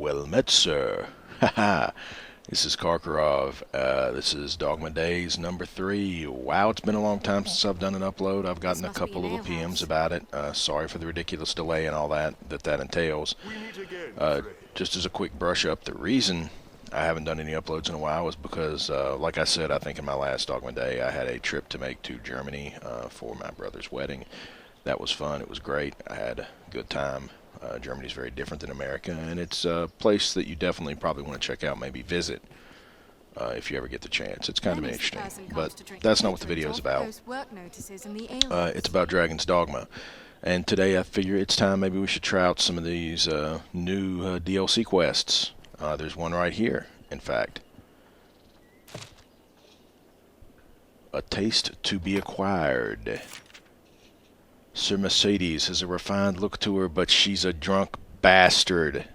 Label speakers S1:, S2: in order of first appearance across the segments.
S1: Well met, sir. Haha. This is Karkarov. This is Dogma Days number 3. Wow, it's been a long time since I've done an upload. I've gotten a couple little PMs about it. Sorry for the ridiculous delay and all that entails. Just as a quick brush up, the reason I haven't done any uploads in a while is because, like I said, I think in my last Dogma Day, I had a trip to make to Germany for my brother's wedding. That was fun. It was great. I had a good time. Germany's very different than America, and it's a place that you definitely probably want to check out, maybe visit, if you ever get the chance. It's kind of interesting, but that's not what the video is about. It's about Dragon's Dogma, and today I figure it's time maybe we should try out some of these new DLC quests. There's one right here, in fact. A taste to be acquired. Sir Mercedes has a refined look to her, but she's a drunk bastard.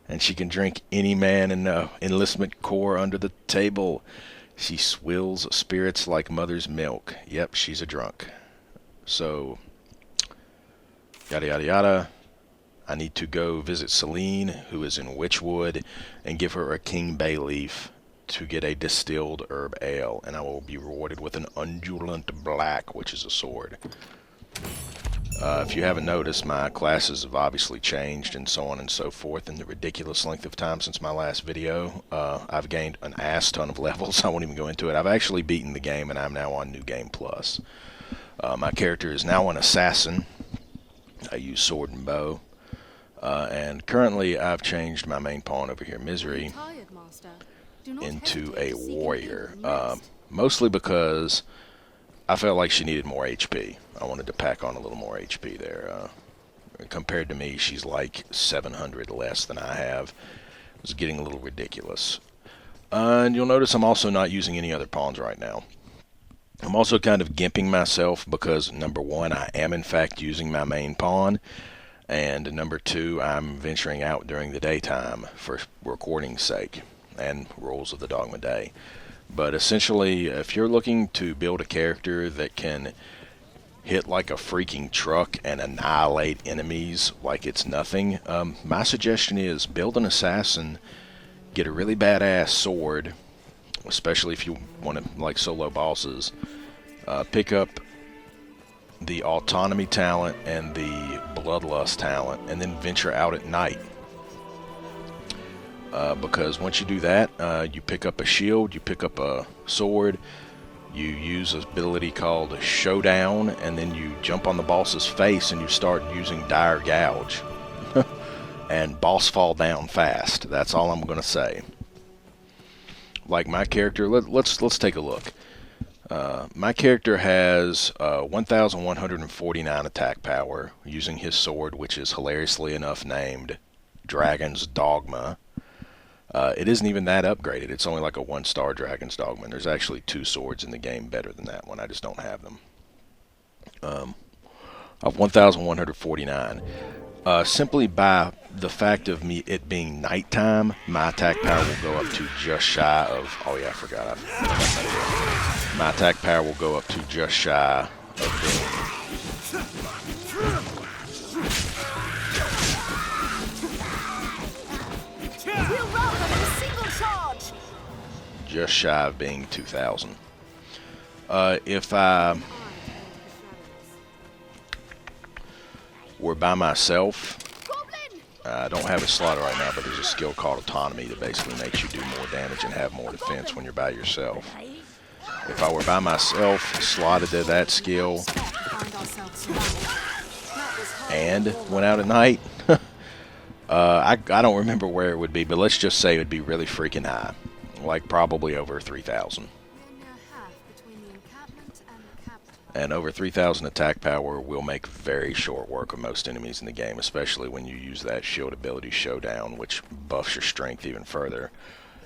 S1: And she can drink any man in the enlistment corps under the table. She swills spirits like mother's milk. Yep, she's a drunk. So, yada yada yada. I need to go visit Celine, who is in Witchwood, and give her a king bay leaf to get a distilled herb ale. And I will be rewarded with an undulant black, which is a sword. If you haven't noticed, my classes have obviously changed and so on and so forth in the ridiculous length of time since my last video. I've gained an ass ton of levels. I won't even go into it. I've actually beaten the game and I'm now on New Game Plus. My character is now an assassin. I use sword and bow. And currently I've changed my main pawn over here, Misery, into a warrior. Mostly because I felt like she needed more HP. I wanted to pack on a little more HP there. Compared to me, she's like 700 less than I have. It was getting a little ridiculous. And you'll notice I'm also not using any other pawns right now. I'm also kind of gimping myself because, number one, I am in fact using my main pawn. And number two, I'm venturing out during the daytime for recording's sake and rules of the Dogma Day. But essentially, if you're looking to build a character that can hit like a freaking truck and annihilate enemies like it's nothing, my suggestion is build an assassin, get a really badass sword, especially if you want to like solo bosses. Pick up the autonomy talent and the bloodlust talent, and then venture out at night. Because once you do that, you pick up a shield, you pick up a sword, you use an ability called Showdown, and then you jump on the boss's face and you start using Dire Gouge. And boss fall down fast. That's all I'm going to say. Like my character, let's take a look. My character has 1,149 attack power using his sword, which is hilariously enough named Dragon's Dogma. It isn't even that upgraded. It's only like a 1-star Dragon's Dogma. And there's actually 2 swords in the game better than that one. I just don't have them. Of 1,149. Simply by the fact of it being nighttime, my attack power will go up to just shy of... Oh yeah, I forgot. My attack power will go up to just shy of just shy of being 2,000. If I were by myself, I don't have a slot right now, but there's a skill called Autonomy that basically makes you do more damage and have more defense when you're by yourself. If I were by myself, slotted to that skill, and went out at night, I don't remember where it would be, but let's just say it would be really freaking high. Like probably over 3,000. And over 3,000 attack power will make very short work of most enemies in the game, especially when you use that shield ability Showdown, which buffs your strength even further.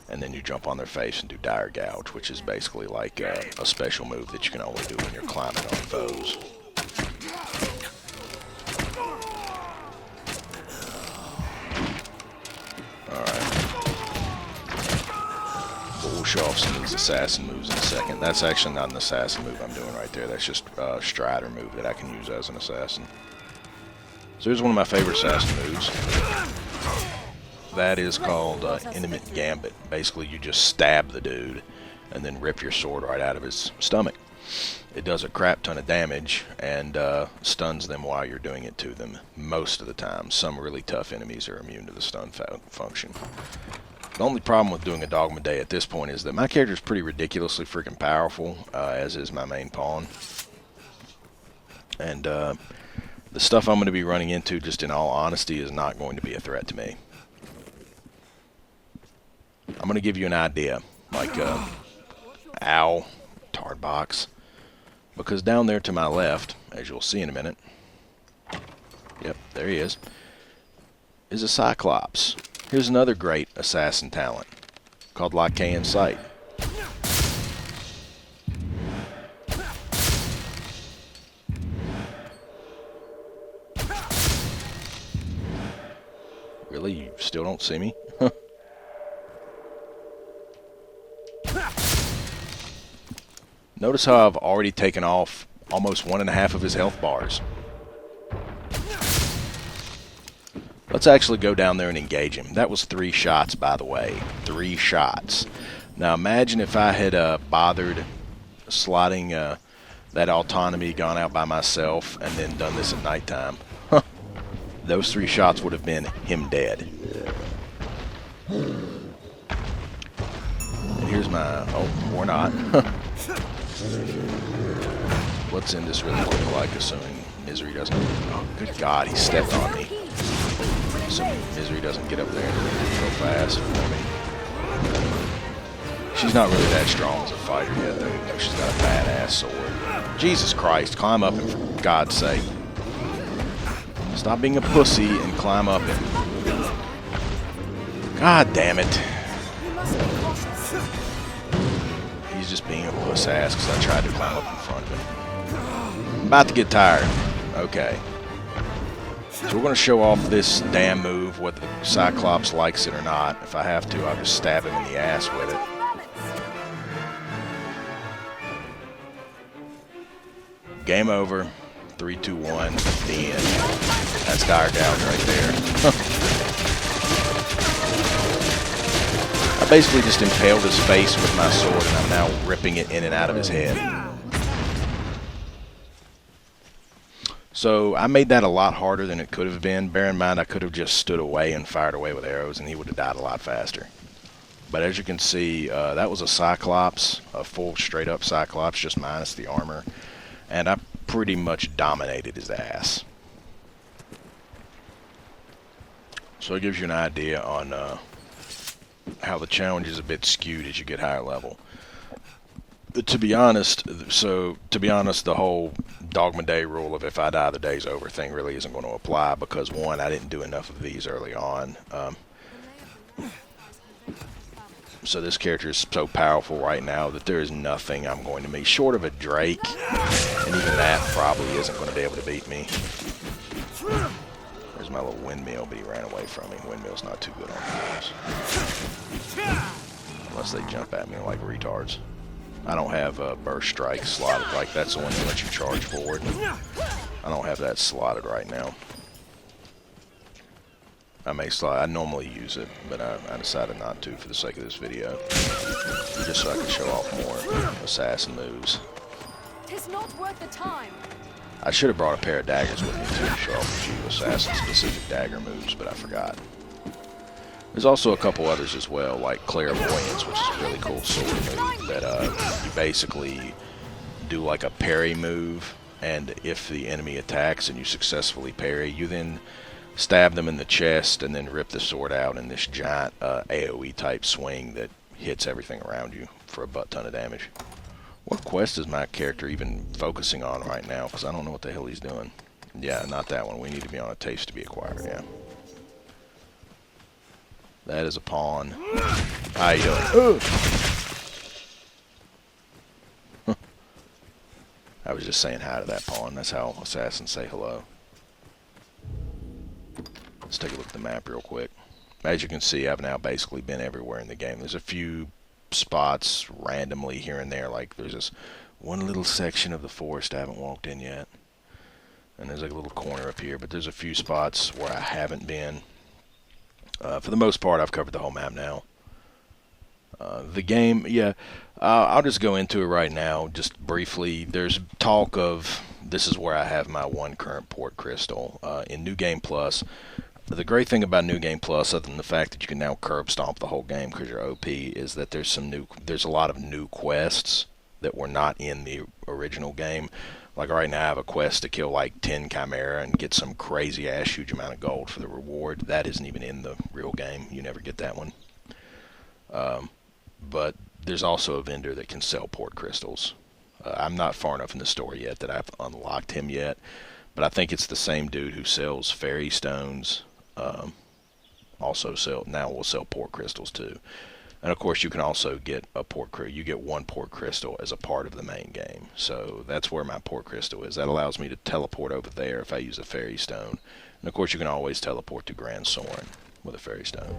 S1: And then you jump on their face and do Dire Gouge, which is basically like a special move that you can only do when you're climbing on foes. We'll show off some of these assassin moves in a second. That's actually not an assassin move I'm doing right there. That's just a strider move that I can use as an assassin. So here's one of my favorite assassin moves. that is called Intimate Gambit. Basically, you just stab the dude and then rip your sword right out of his stomach. It does a crap ton of damage and stuns them while you're doing it to them most of the time. Some really tough enemies are immune to the stun function. The only problem with doing a Dogma Day at this point is that my character is pretty ridiculously freaking powerful, as is my main pawn. And the stuff I'm going to be running into, just in all honesty, is not going to be a threat to me. I'm going to give you an idea, like, ow, tard box. Because down there to my left, as you'll see in a minute, yep, there he is a Cyclops. Here's another great assassin talent, called Lycaean Sight. Really? You still don't see me? Notice how I've already taken off almost 1.5 of his health bars. Let's actually go down there and engage him. That was 3 shots, by the way. 3 shots. Now imagine if I had bothered slotting that autonomy, gone out by myself, and then done this at nighttime. Those 3 shots would have been him dead. And here's my... oh, or not. Let's end this really quick, like, assuming Misery doesn't... oh, good God, he stepped on me. Assuming Misery doesn't get up there and go fast for me. She's not really that strong as a fighter yet, though, even though she's got a badass sword. Jesus Christ, climb up him, for God's sake. Stop being a pussy and climb up him. God damn it. He's just being a puss ass because I tried to climb up in front of him. I'm about to get tired. Okay. So we're going to show off this damn move, whether the Cyclops likes it or not. If I have to, I'll just stab him in the ass with it. Game over. 3, 2, 1. The end. That's Dire Gouge right there. I basically just impaled his face with my sword, and I'm now ripping it in and out of his head. So I made that a lot harder than it could have been. Bear in mind, I could have just stood away and fired away with arrows, and he would have died a lot faster. But as you can see, that was a Cyclops, a full straight-up Cyclops, just minus the armor. And I pretty much dominated his ass. So it gives you an idea on how the challenge is a bit skewed as you get higher level. To be honest, the whole Dogma Day rule of if I die, the day's over thing really isn't going to apply because, one, I didn't do enough of these early on. So this character is so powerful right now that there is nothing I'm going to meet short of a Drake, and even that probably isn't going to be able to beat me. There's my little windmill, but he ran away from me. Windmill's not too good on games. Unless they jump at me like retards. I don't have a burst strike slotted. Like, that's the one that lets you charge forward. I don't have that slotted right now. I may slide. I normally use it, but I decided not to for the sake of this video. Just so I can show off more assassin moves.
S2: 'Tis not worth the time.
S1: I should have brought a pair of daggers with me too to show off a few assassin-specific dagger moves, but I forgot. There's also a couple others as well, like Clairvoyance, which is a really cool sword move that you basically do like a parry move, and if the enemy attacks and you successfully parry, you then stab them in the chest and then rip the sword out in this giant AoE type swing that hits everything around you for a butt ton of damage. What quest is my character even focusing on right now? Because I don't know what the hell he's doing. Yeah, not that one. We need to be on a taste to be acquired, yeah. That is a pawn. How you doing? I was just saying hi to that pawn. That's how assassins say hello. Let's take a look at the map real quick. As you can see, I've now basically been everywhere in the game. There's a few spots randomly here and there. Like, there's this one little section of the forest I haven't walked in yet. And there's like a little corner up here. But there's a few spots where I haven't been. For the most part, I've covered the whole map now. The game, yeah, I'll just go into it right now, just briefly. There's talk of this is where I have my one current port crystal in New Game Plus. The great thing about New Game Plus, other than the fact that you can now curb stomp the whole game because you're OP, is that there's a lot of new quests that were not in the original game. Like right now, I have a quest to kill like 10 Chimera and get some crazy ass huge amount of gold for the reward. That isn't even in the real game. You never get that one. But there's also a vendor that can sell port crystals. I'm not far enough in the story yet that I've unlocked him yet, but I think it's the same dude who sells fairy stones. Now will sell port crystals too. And of course, you can also get you get one port crystal as a part of the main game. So that's where my port crystal is. That allows me to teleport over there if I use a fairy stone. And of course, you can always teleport to Grand Soren with a fairy stone.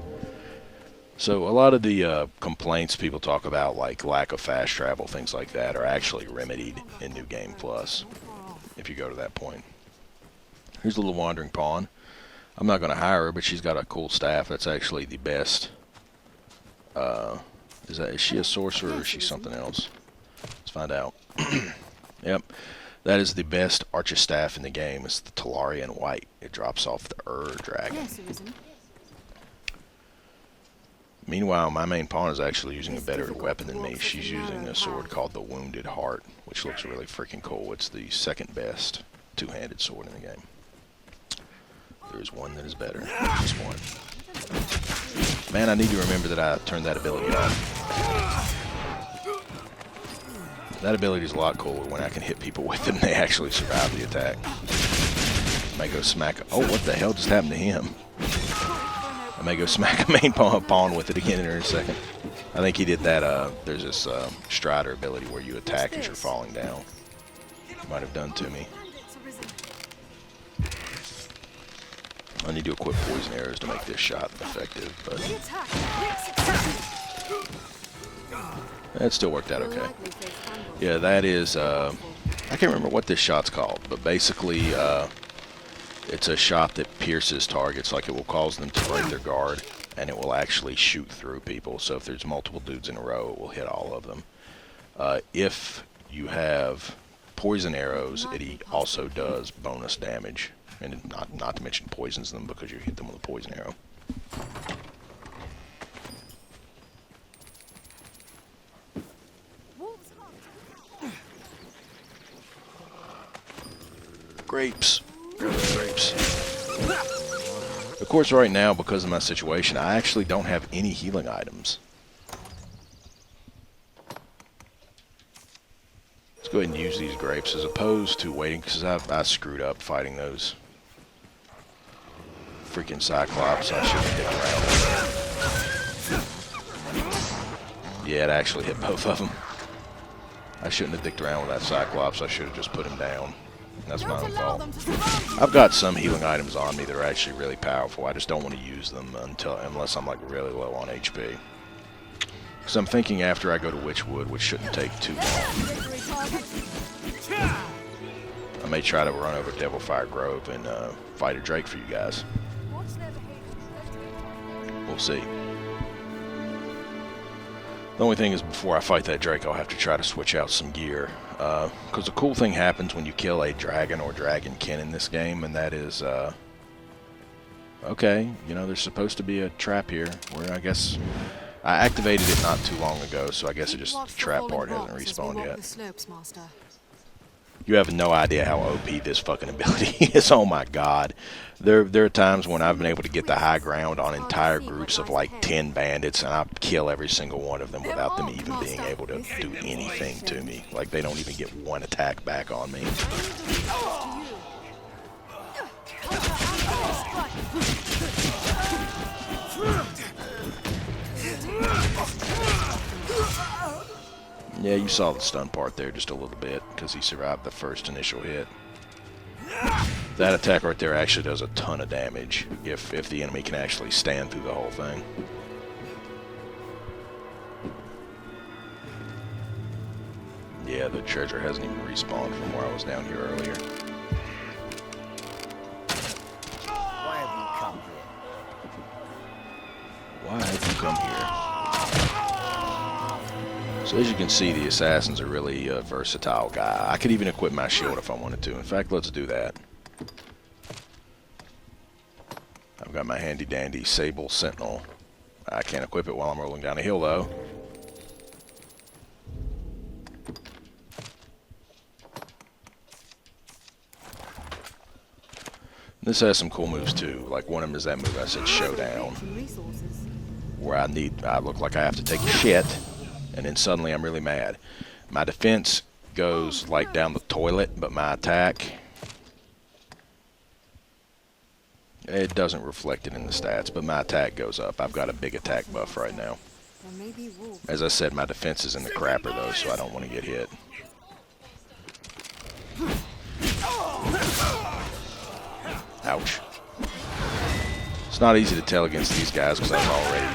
S1: So a lot of the complaints people talk about, like lack of fast travel, things like that, are actually remedied in New Game Plus, if you go to that point. Here's a little wandering pawn. I'm not going to hire her, but she's got a cool staff. That's actually the best. Is she a sorcerer or is she something else? Let's find out. Yep. That is the best archer staff in the game. It's the Talarian White. It drops off the Dragon. Meanwhile, my main pawn is actually using a better weapon than me. She's using a sword called the Wounded Heart, which looks really freaking cool. It's the second best two-handed sword in the game. There's one that is better. Just one. Man, I need to remember that I turned that ability off. That ability is a lot cooler when I can hit people with it and they actually survive the attack. I may go smack... Oh, what the hell just happened to him? I may go smack a main pawn with it again in a second. I think he did that, there's this Strider ability where you attack as you're falling down. Might have done to me. I need to equip poison arrows to make this shot effective, but that still worked out okay. Yeah, that is, I can't remember what this shot's called, but basically, it's a shot that pierces targets, like it will cause them to break their guard, and it will actually shoot through people. So if there's multiple dudes in a row, it will hit all of them. If you have poison arrows, it also does bonus damage, and not to mention poisons them because you hit them with a poison arrow. Grapes. Grapes. Of course, right now, because of my situation, I actually don't have any healing items. Let's go ahead and use these grapes as opposed to waiting, because I screwed up fighting those freaking Cyclops. I shouldn't have dicked around. Yeah, it actually hit both of them. I shouldn't have dicked around with that Cyclops. I should have just put him down. That's my own fault. I've got some healing items on me that are actually really powerful. I just don't want to use them unless I'm like really low on HP. So I'm thinking after I go to Witchwood, which shouldn't take too long, I may try to run over Devilfire Grove and fight a Drake for you guys. We'll see. The only thing is, before I fight that Drake, I'll have to try to switch out some gear. Because the cool thing happens when you kill a dragon or dragonkin in this game, and that is, okay, you know, there's supposed to be a trap here, where I guess I activated it not too long ago, so I guess the trap part hasn't respawned yet. You have no idea how OP this fucking ability is. Oh my god. There are times when I've been able to get the high ground on entire groups of like 10 bandits, and I kill every single one of them without them even being able to do anything to me. Like, they don't even get one attack back on me. Yeah, you saw the stun part there just a little bit, because he survived the first initial hit. That attack right there actually does a ton of damage, if the enemy can actually stand through the whole thing. Yeah, the treasure hasn't even respawned from where I was down here earlier.
S3: Why have you come
S1: come here. So as you can see, the assassins are really a versatile guy. I could even equip my shield if I wanted to. In fact, let's do that. I've got my handy dandy Sable Sentinel. I can't equip it while I'm rolling down a hill though. This has some cool moves too. Like one of them is that move I said, Showdown, where I look like I have to take a shit, and then suddenly I'm really mad. My defense goes like down the toilet, but my attack, it doesn't reflect it in the stats, but my attack goes up. I've got a big attack buff right now. As I said, my defense is in the crapper though, so I don't want to get hit. Ouch. It's not easy to tell against these guys because I was already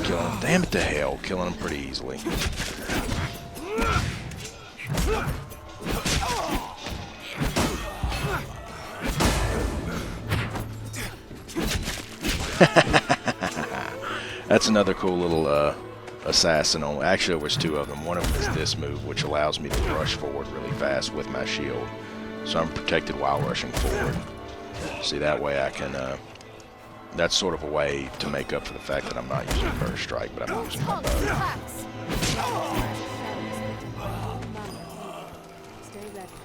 S1: killing them. Damn it to hell, killing them pretty easily. That's another cool little assassin. Actually, there was two of them. One of them is this move, which allows me to rush forward really fast with my shield. So I'm protected while rushing forward. See, that way I can, that's sort of a way to make up for the fact that I'm not using First Strike, but I'm using my bow.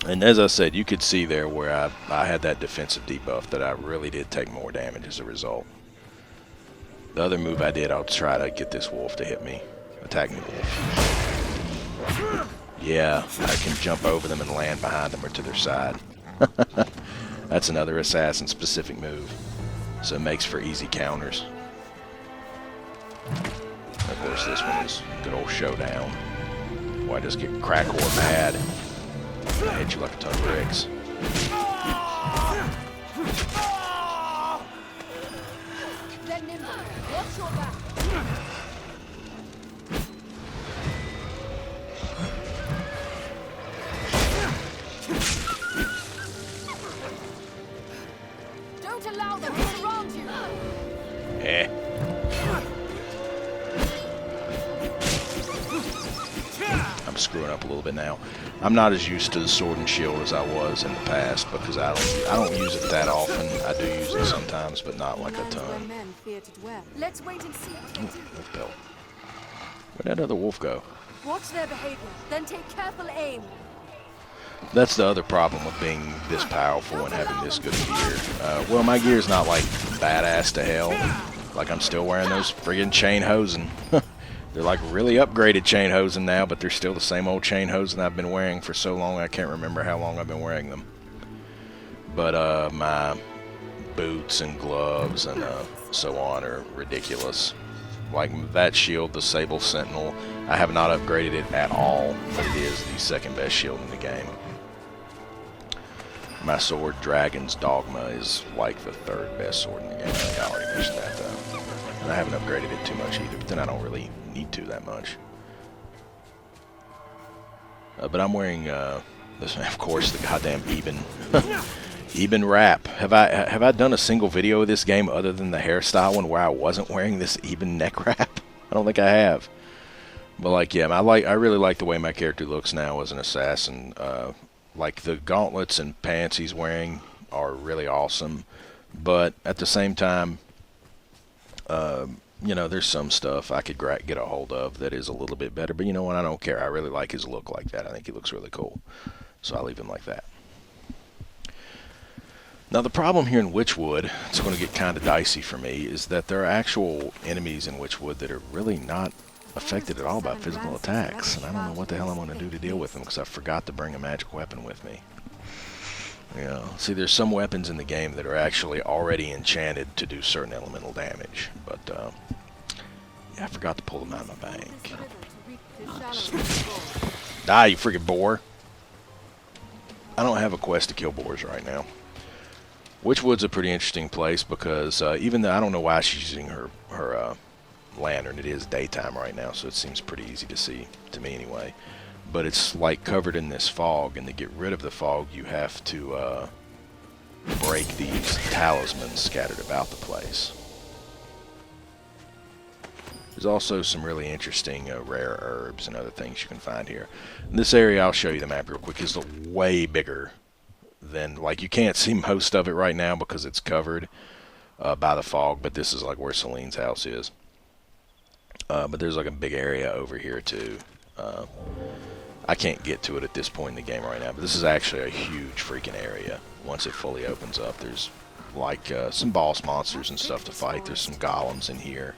S1: And as I said, you could see there where I had that defensive debuff that I really did take more damage as a result. The other move I did, I'll try to get this wolf to hit me. Attack me, wolf. Yeah, I can jump over them and land behind them or to their side. That's another assassin-specific move, so it makes for easy counters. Of course, this one is good old Showdown. Boy, I just get crack or mad. I hit you like a ton of bricks.
S2: Watch your back. Don't allow them to surround you.
S1: Eh. I'm screwing up a little bit now. I'm not as used to the sword and shield as I was in the past because I don't use it that often. I do use it sometimes, but not like a ton.
S2: Let's wait and see.
S1: Wolf belt. Where'd that other wolf go?
S2: Watch their behavior, then take careful aim.
S1: That's the other problem with being this powerful and having this good gear. Well, my gear's not like badass to hell. Like I'm still wearing those friggin' chain hosen. They're like really upgraded chain hosen now, but they're still the same old chain hosen I've been wearing for so long I can't remember how long I've been wearing them. But my boots and gloves and so on are ridiculous. Like that shield, the Sable Sentinel, I have not upgraded it at all, but it is the second best shield in the game. My sword, Dragon's Dogma, is like the third best sword in the game. I think I already mentioned that though. And I haven't upgraded it too much either, but then I don't really need to that much. But I'm wearing, this, of course, the goddamn Eben wrap. Have I done a single video of this game other than the hairstyle one where I wasn't wearing this Eben neck wrap? I don't think I have. But like, yeah, I really like the way my character looks now as an assassin. Like the gauntlets and pants he's wearing are really awesome, but at the same time, you know, there's some stuff I could get a hold of that is a little bit better. But you know what? I don't care. I really like his look like that. I think he looks really cool, so I'll leave him like that. Now the problem here in Witchwood, it's going to get kind of dicey for me, is that there are actual enemies in Witchwood that are really not affected at all by physical attacks, and I don't know what the hell I'm going to do to deal with them because I forgot to bring a magic weapon with me. You know, see, there's some weapons in the game that are actually already enchanted to do certain elemental damage, but yeah, I forgot to pull them out of my bank. Die, you freaking boar! I don't have a quest to kill boars right now. Witchwood's a pretty interesting place because even though I don't know why she's using her lantern, it is daytime right now, so it seems pretty easy to see, to me anyway. But it's like covered in this fog, and to get rid of the fog you have to break these talismans scattered about the place. There's also some really interesting rare herbs and other things you can find here. In this area, I'll show you the map real quick, is way bigger than, like, you can't see most of it right now because it's covered by the fog, but this is like where Celine's house is. But there's like a big area over here too. I can't get to it at this point in the game right now, but this is actually a huge freaking area. Once it fully opens up, there's like some boss monsters and stuff to fight. There's some golems in here.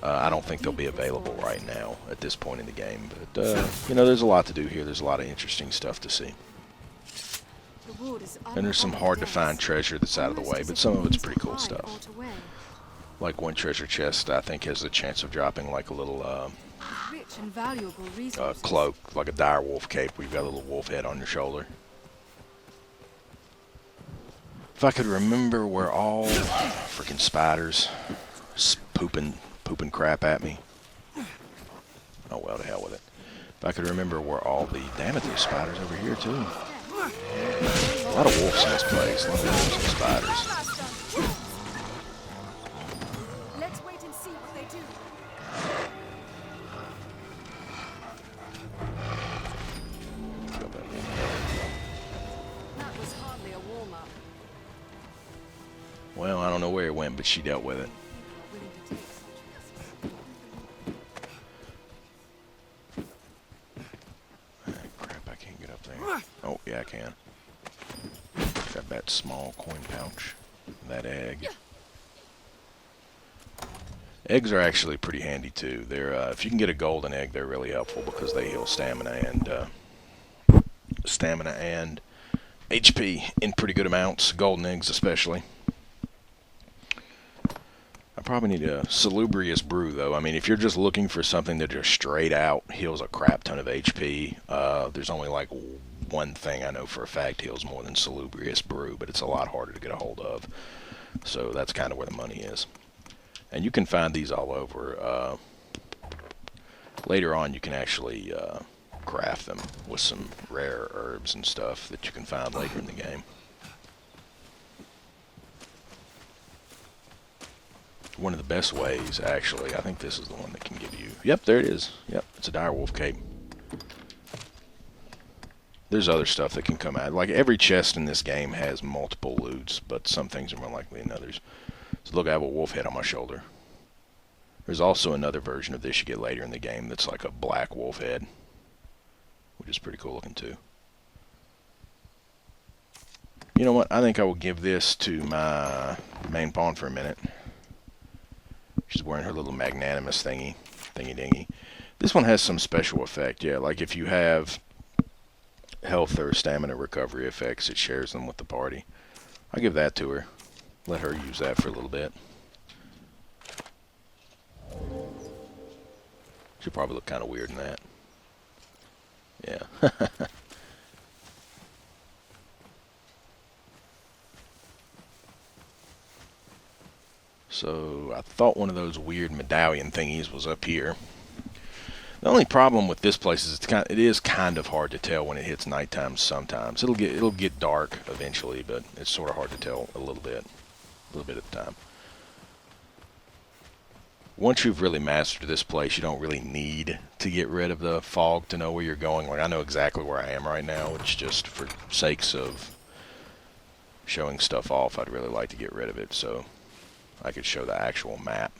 S1: I don't think they'll be available right now at this point in the game, but you know, there's a lot to do here. There's a lot of interesting stuff to see. And there's some hard to find treasure that's out of the way, but some of it's pretty cool stuff. Like one treasure chest, I think, has the chance of dropping like a little cloak, like a dire wolf cape, where you've got a little wolf head on your shoulder. If I could remember where all freaking spiders pooping crap at me. Oh well, to hell with it. If I could remember where all the... Damn it, there's spiders over here too. A lot of wolves in this place. A lot of wolves and spiders.
S2: Let's wait and see what they do. That was hardly a warm-up.
S1: Well, I don't know where it went, but she dealt with it. Oh, yeah, I can. Got that small coin pouch. That egg. Eggs are actually pretty handy, too. They're, if you can get a golden egg, they're really helpful because they heal stamina and HP in pretty good amounts. Golden eggs, especially. I probably need a salubrious brew, though. I mean, if you're just looking for something that just straight out heals a crap ton of HP, there's only like one thing I know for a fact heals more than salubrious brew, but it's a lot harder to get a hold of. So that's kind of where the money is. And you can find these all over. Later on, you can actually craft them with some rare herbs and stuff that you can find later in the game. One of the best ways, actually, I think this is the one that can give you... Yep, there it is. Yep, it's a direwolf cape. There's other stuff that can come out. Like, every chest in this game has multiple loots, but some things are more likely than others. So look, I have a wolf head on my shoulder. There's also another version of this you get later in the game that's like a black wolf head, which is pretty cool looking too. You know what? I think I will give this to my main pawn for a minute. She's wearing her little magnanimous thingy-dingy. This one has some special effect, yeah. Like if you have health or stamina recovery effects, it shares them with the party. I'll give that to her. Let her use that for a little bit. She'll probably look kind of weird in that. Yeah. So I thought one of those weird medallion thingies was up here. The only problem with this place is it is kind of hard to tell when it hits nighttime sometimes. It'll get dark eventually, but it's sort of hard to tell a little bit at a time. Once you've really mastered this place, you don't really need to get rid of the fog to know where you're going. Like, I know exactly where I am right now. It's just for sakes of showing stuff off, I'd really like to get rid of it so I could show the actual map.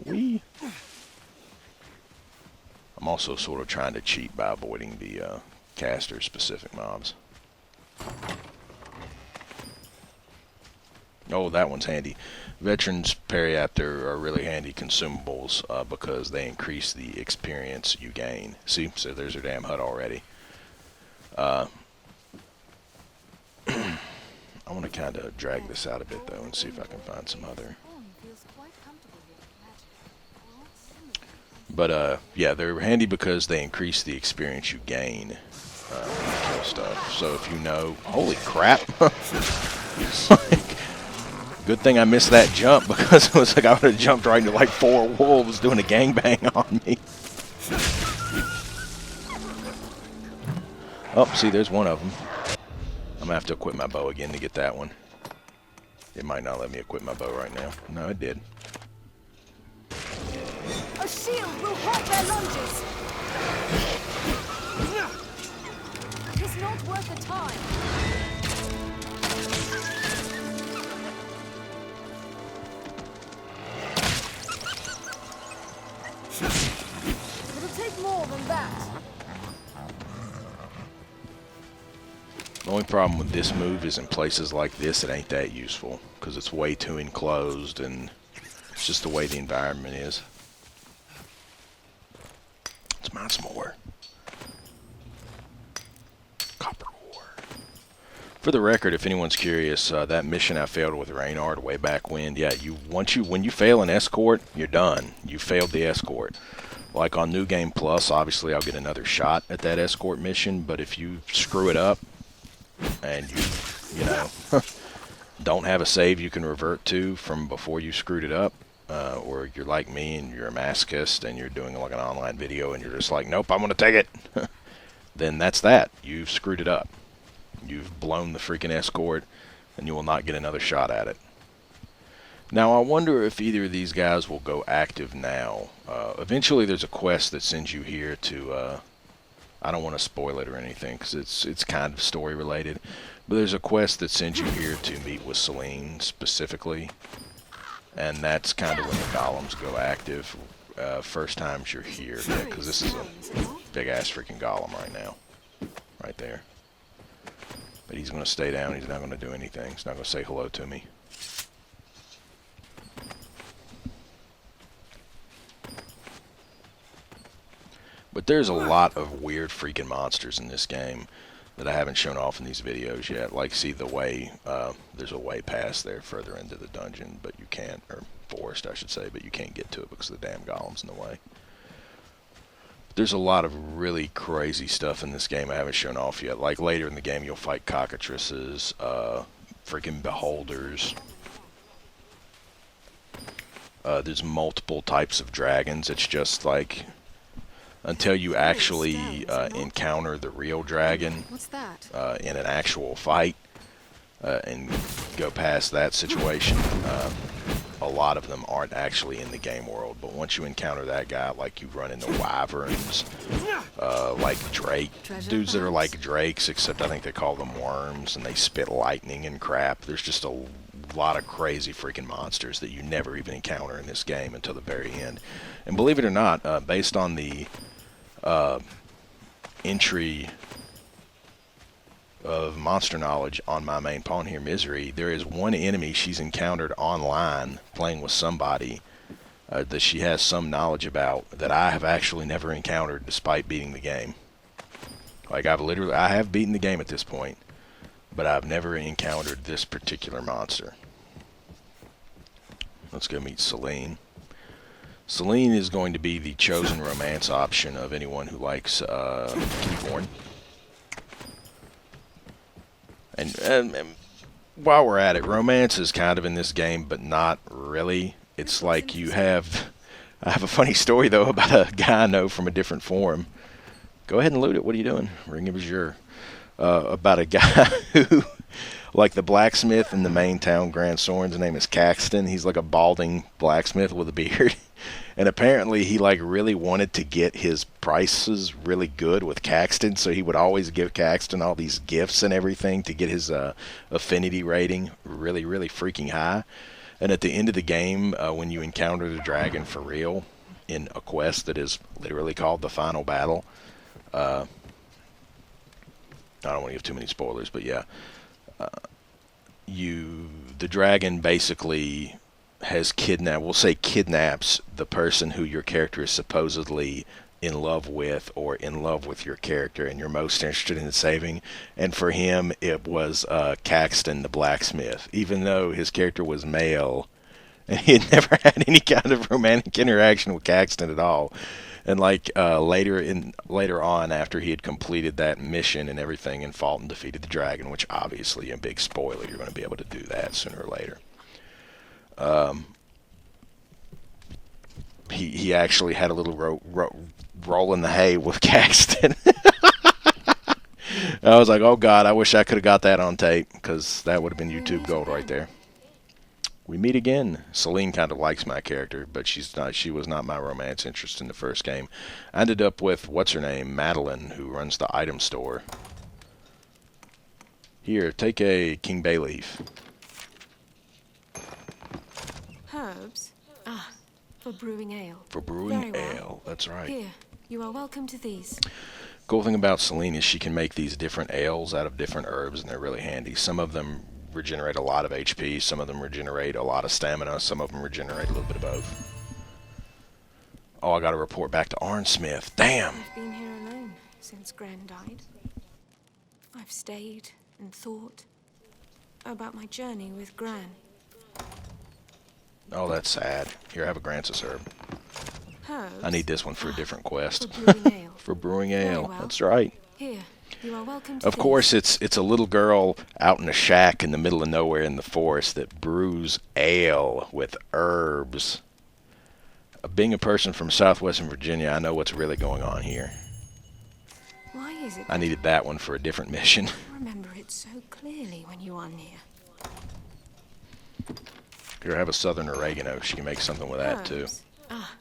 S1: Whee! I'm also sort of trying to cheat by avoiding the caster-specific mobs. Oh, that one's handy. Veterans Periapter are really handy consumables because they increase the experience you gain. See, so there's their damn hut already. I want to kind of drag this out a bit, though, and see if I can find some other. But, yeah, they're handy because they increase the experience you gain when you kill stuff. So if you know... Holy crap! Good thing I missed that jump, because it was like I would have jumped right into like 4 wolves doing a gangbang on me. Oh, see, there's one of them. I'm going to have to equip my bow again to get that one. It might not let me equip my bow right now. No, it did.
S2: A shield will halt their lunges. It's not worth the time. It'll take more than that.
S1: The only problem with this move is in places like this, it ain't that useful because it's way too enclosed and it's just the way the environment is. Let's mine some more. Copper ore. For the record, if anyone's curious, that mission I failed with Reynard way back when, yeah, when you fail an escort, you're done. You failed the escort. Like on New Game Plus, obviously I'll get another shot at that escort mission, but if you screw it up and you know, don't have a save you can revert to from before you screwed it up, or you're like me and you're a masochist and you're doing like an online video and you're just like, nope, I'm going to take it, then that's that. You've screwed it up. You've blown the freaking escort and you will not get another shot at it. Now, I wonder if either of these guys will go active now. Eventually, there's a quest that sends you here to... I don't want to spoil it or anything, because it's kind of story-related. But there's a quest that sends you here to meet with Celine, specifically. And that's kind of when the golems go active. First times you're here. Yeah, because this is a big-ass freaking golem right now. Right there. But he's going to stay down. He's not going to do anything. He's not going to say hello to me. But there's a lot of weird freaking monsters in this game that I haven't shown off in these videos yet. Like, see the way, there's a way past there further into the dungeon, but you can't, or forest I should say, but you can't get to it because of the damn golems in the way. There's a lot of really crazy stuff in this game I haven't shown off yet. Like later in the game you'll fight cockatrices, freaking beholders. There's multiple types of dragons. It's just like... until you actually encounter the real dragon in an actual fight and go past that situation, a lot of them aren't actually in the game world. But once you encounter that guy, like you run into wyverns, like drake, dudes that are like drakes, except I think they call them worms, and they spit lightning and crap. There's just a lot of crazy freaking monsters that you never even encounter in this game until the very end. And believe it or not, based on the entry of monster knowledge on my main pawn here, Misery, there is one enemy she's encountered online playing with somebody that she has some knowledge about that I have actually never encountered despite beating the game. Like I have beaten the game at this point, but I've never encountered this particular monster. Let's go meet Celine. Celine is going to be the chosen romance option of anyone who likes Keyborn. And while we're at it, romance is kind of in this game, but not really. It's like you have... I have a funny story, though, about a guy I know from a different forum. Go ahead and loot it. What are you doing? Ring of Azure. About a guy who... like the blacksmith in the main town, Grand Soren's name is Caxton. He's like a balding blacksmith with a beard. And apparently he like really wanted to get his prices really good with Caxton, so he would always give Caxton all these gifts and everything to get his affinity rating really, really freaking high. And at the end of the game, when you encounter the dragon for real in a quest that is literally called the Final Battle, I don't want to give too many spoilers, but yeah, the dragon basically has kidnaps the person who your character is supposedly in love with, or in love with your character and you're most interested in saving. And for him it was Caxton the blacksmith, even though his character was male and he had never had any kind of romantic interaction with Caxton at all. And like later on, after he had completed that mission and everything and fought and defeated the dragon, which obviously a big spoiler, you're going to be able to do that sooner or later. He actually had a little roll in the hay with Caxton. I was like, oh god, I wish I could have got that on tape, because that would have been YouTube gold right there. We meet again. Celine kind of likes my character, but she was not my romance interest in the first game. I ended up with, what's her name, Madeline, who runs the item store. Here, take a King Bay leaf.
S2: Herbs? Ah, for brewing ale.
S1: For brewing
S2: Very well.
S1: ale, that's right.
S2: Here, you are welcome to these.
S1: Cool thing about Celine is she can make these different ales out of different herbs, and they're really handy. Some of them regenerate a lot of HP, some of them regenerate a lot of stamina, some of them regenerate a little bit of both. Oh, I gotta report back to Arnsmith. Damn!
S2: I've been here alone since Gran died. I've stayed and thought about my journey with Gran.
S1: Oh, that's sad. Here, have a Grancis herb.
S2: Herbs?
S1: I need this one for a different quest.
S2: For brewing ale.
S1: For brewing ale,
S2: well.
S1: that's right.
S2: Here, you are welcome to
S1: Of course, it's a little girl out in a shack in the middle of nowhere in the forest that brews ale with herbs. Being a person from southwestern Virginia, I know what's really going on here.
S2: Why is it
S1: I needed that one for a different mission.
S2: I remember it so clearly when you are near?
S1: Here, have a southern oregano. She can make something with that, too.
S2: Herbs? Ah,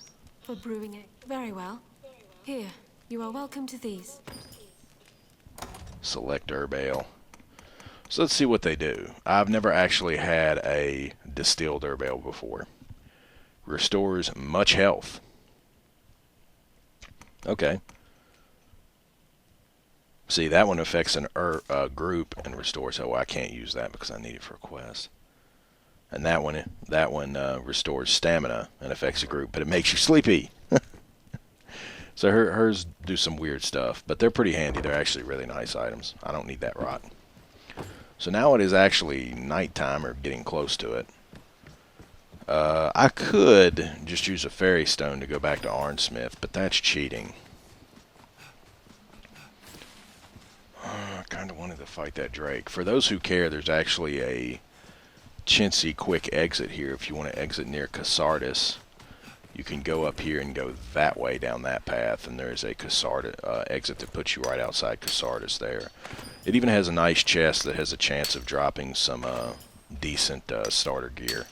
S2: for brewing it. Very well. Here, you are welcome to these.
S1: Select herb ale. So let's see what they do. I've never actually had a distilled herb ale before. Restores much health. Okay. See, that one affects a group and restores. Oh, I can't use that because I need it for a quest. And that one restores stamina and affects a group, but it makes you sleepy. So hers do some weird stuff, but they're pretty handy. They're actually really nice items. I don't need that rot. So now it is actually nighttime, or getting close to it. I could just use a fairy stone to go back to Arnsmith, but that's cheating. I kind of wanted to fight that Drake. For those who care, there's actually a chintzy quick exit here. If you want to exit near Cassardis, you can go up here and go that way down that path, and there's a exit that puts you right outside Cassardis there. It even has a nice chest that has a chance of dropping some decent starter gear.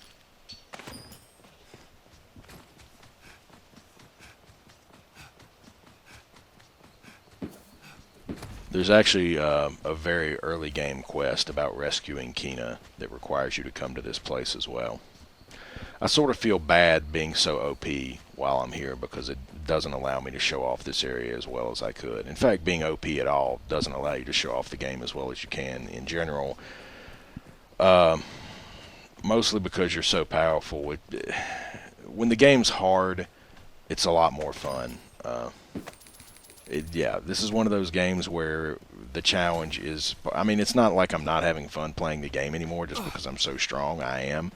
S1: There's actually a very early game quest about rescuing Kina that requires you to come to this place as well. I sort of feel bad being so OP while I'm here because it doesn't allow me to show off this area as well as I could. In fact, being OP at all doesn't allow you to show off the game as well as you can in general. Mostly because you're so powerful. When the game's hard, it's a lot more fun. Yeah, this is one of those games where the challenge is... I mean, it's not like I'm not having fun playing the game anymore just because I'm so strong. I am.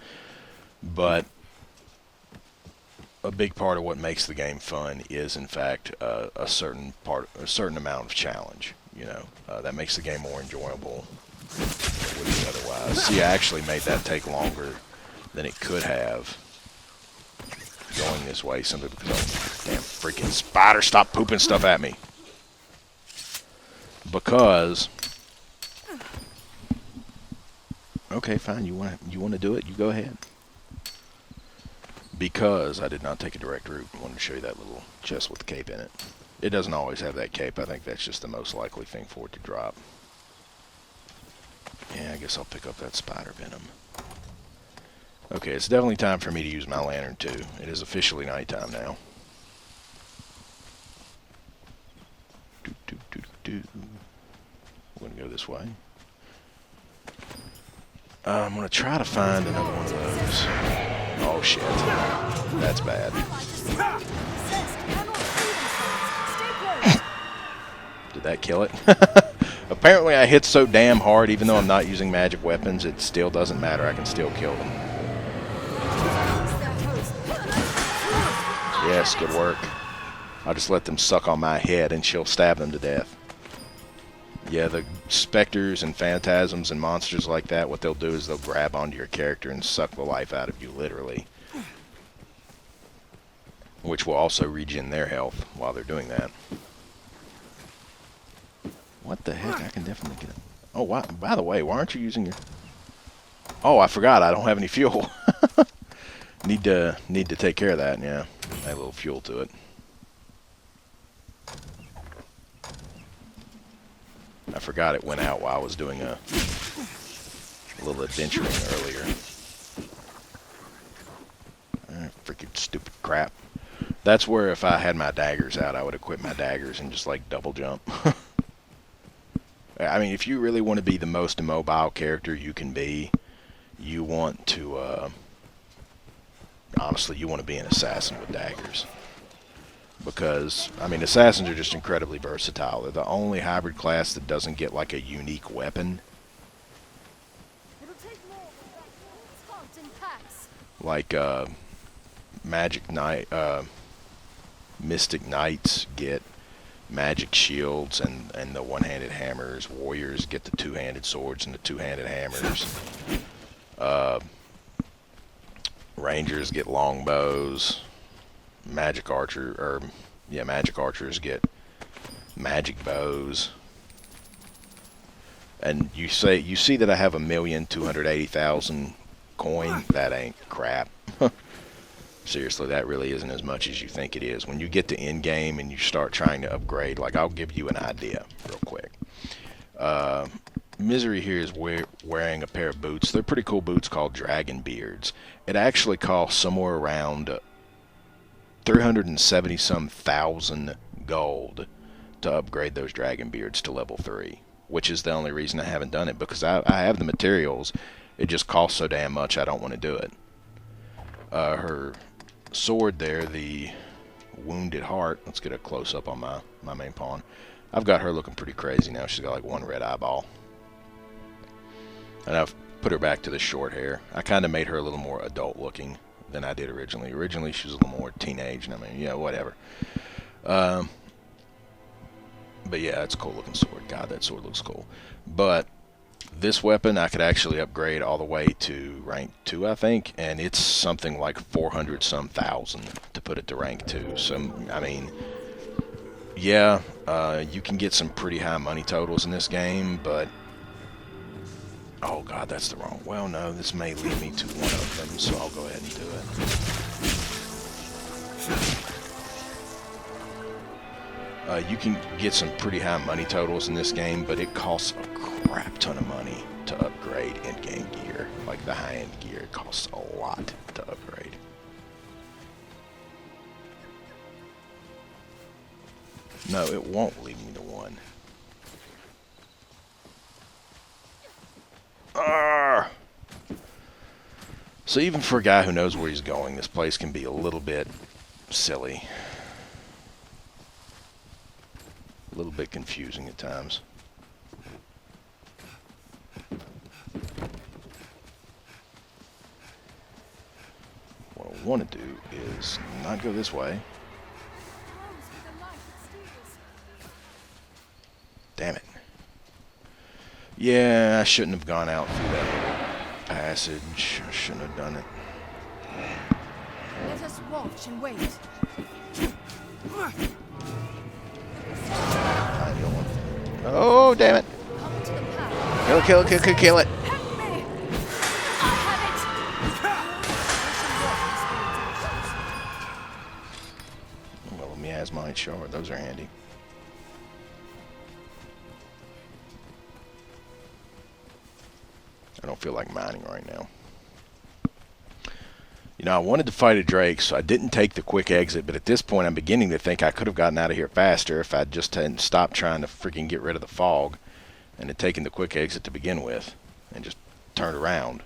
S1: But a big part of what makes the game fun is, in fact, a certain amount of challenge. You know, that makes the game more enjoyable than it would be otherwise. See, I actually made that take longer than it could have going this way simply because damn freaking spider, stop pooping stuff at me. Because okay, fine, you want to do it, you go ahead. Because I did not take a direct route. I wanted to show you that little chest with the cape in it. It doesn't always have that cape. I think that's just the most likely thing for it to drop. Yeah, I guess I'll pick up that spider venom. Okay, it's definitely time for me to use my lantern too. It is officially nighttime now. We're gonna go this way. I'm gonna try to find another one of those. Oh shit, that's bad. Did that kill it? Apparently I hit so damn hard, even though I'm not using magic weapons, it still doesn't matter. I can still kill them. Yes, good work. I'll just let them suck on my head and she'll stab them to death. Yeah, the specters and phantasms and monsters like that, what they'll do is they'll grab onto your character and suck the life out of you, literally. Which will also regen their health while they're doing that. What the heck? I can definitely get it. Oh, wow. By the way, why aren't you using your... Oh, I forgot. I don't have any fuel. Need to take care of that, yeah. Add a little fuel to it. I forgot it went out while I was doing a little adventuring earlier. Freaking stupid crap. That's where if I had my daggers out, I would equip my daggers and just like double jump. I mean, if you really want to be the most immobile character you can be, you want to, honestly, you want to be an assassin with daggers. Because, I mean, assassins are just incredibly versatile. They're the only hybrid class that doesn't get like a unique weapon.
S3: It'll take more than that. It's hot in packs.
S1: Like, Magic Knight, Mystic Knights get magic shields and the one-handed hammers. Warriors get the two-handed swords and the two-handed hammers. Rangers get longbows. Magic archers get magic bows. And you see that I have 1,280,000 coin? That ain't crap. Seriously, that really isn't as much as you think it is. When you get to end game and you start trying to upgrade, like I'll give you an idea real quick. Misery here is wearing a pair of boots. They're pretty cool boots called Dragon Beards. It actually costs somewhere around 370-some thousand gold to upgrade those Dragon Beards to level 3, which is the only reason I haven't done it, because I have the materials. It just costs so damn much I don't want to do it. Her sword there, the Wounded Heart. Let's get a close-up on my main pawn. I've got her looking pretty crazy now. She's got like one red eyeball. And I've put her back to the short hair. I kind of made her a little more adult-looking than I did originally. Originally, she was a little more teenage, and I mean, yeah, whatever. But yeah, it's a cool-looking sword. God, that sword looks cool. But this weapon I could actually upgrade all the way to rank 2, I think, and it's something like 400-some thousand to put it to rank 2. So, I mean, yeah, you can get some pretty high money totals in this game, but oh god, that's the wrong. Well, no, this may lead me to one of them, so I'll go ahead and do it. You can get some pretty high money totals in this game, but it costs a crap ton of money to upgrade in-game gear. Like the high-end gear, it costs a lot to upgrade. No, it won't lead me to one. Arrgh! So even for a guy who knows where he's going, this place can be a little bit silly. A little bit confusing at times. What I want to do is not go this way. Damn it. Yeah, I shouldn't have gone out through that little passage. I shouldn't have done it.
S3: Let us watch and wait.
S1: Oh, damn it.
S3: Come to the path.
S1: Kill it.
S3: Help me! I have it!
S1: Well, miasmite shard. Those are handy. I don't feel like mining right now. You know, I wanted to fight a Drake, so I didn't take the quick exit, but at this point I'm beginning to think I could have gotten out of here faster if I just hadn't stopped trying to freaking get rid of the fog and had taken the quick exit to begin with and just turned around.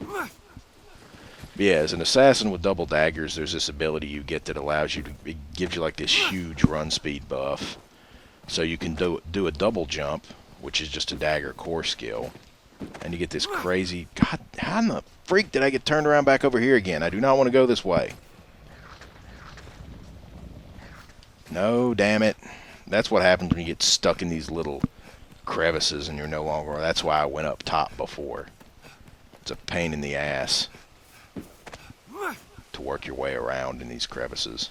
S1: But yeah, as an assassin with double daggers, there's this ability you get that allows you to, it gives you like this huge run speed buff. So you can do a double jump, which is just a dagger core skill, and you get this crazy, god, how in the freak did I get turned around back over here again? I do not want to go this way. No, damn it. That's what happens when you get stuck in these little crevices and you're no longer, that's why I went up top before. It's a pain in the ass to work your way around in these crevices.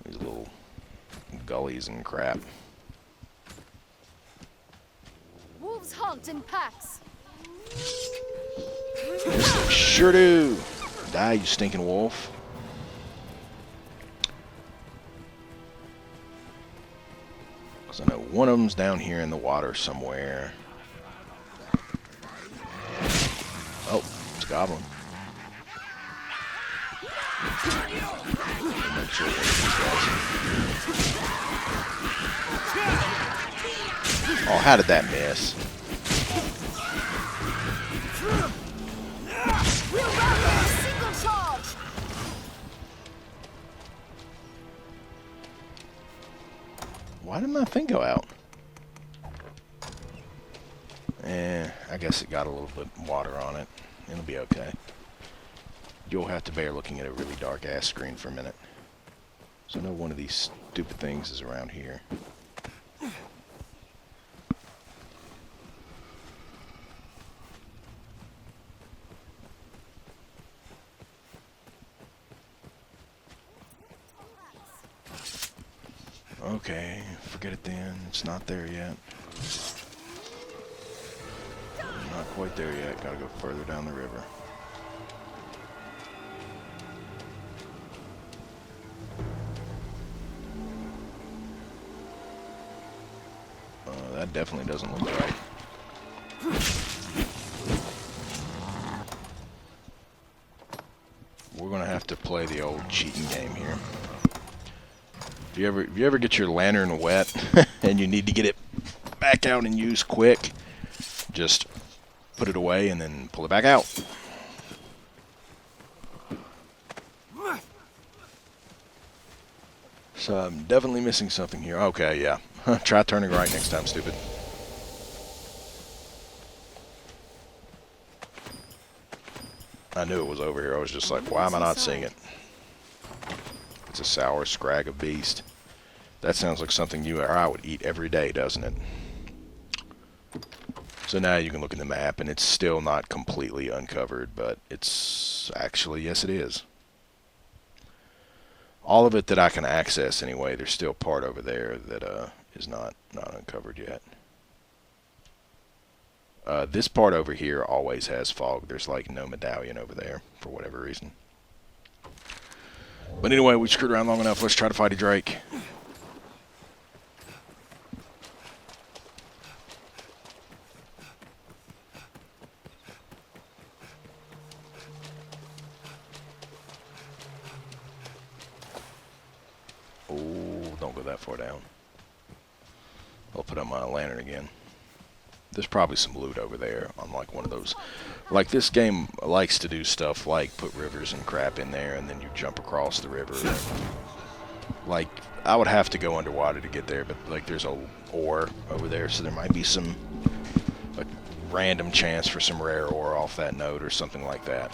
S1: These little gullies and crap.
S3: Wolves hunt in packs.
S1: Yes, they sure do. Die, you stinking wolf. Because I know one of them's down here in the water somewhere. Oh, it's a goblin. Make sure one of these guys. Oh, how did that miss?
S3: We'll run with a single charge.
S1: Why did my thing go out? I guess it got a little bit of water on it. It'll be okay. You'll have to bear looking at a really dark ass screen for a minute. So I know one of these stupid things is around here. Okay, forget it then. It's not there yet. Not quite there yet. Gotta go further down the river. That definitely doesn't look right. We're gonna have to play the old cheating game here. If you ever get your lantern wet and you need to get it back out and use quick, just put it away and then pull it back out. So I'm definitely missing something here. Okay, yeah. Try turning right next time, stupid. I knew it was over here. I was just like, why am I not seeing it? It's a sour scrag of beast. That sounds like something you or I would eat every day, doesn't it? So now you can look at the map, and it's still not completely uncovered, but it's actually, yes it is. All of it that I can access anyway, there's still part over there that is not uncovered yet. This part over here always has fog. There's like no medallion over there for whatever reason. But anyway, we screwed around long enough. Let's try to fight a Drake. Oh, don't go that far down. I'll put up my lantern again. There's probably some loot over there on like one of those. Like this game likes to do stuff like put rivers and crap in there and then you jump across the river. Like I would have to go underwater to get there, but like there's a ore over there, so there might be a random chance for some rare ore off that node or something like that.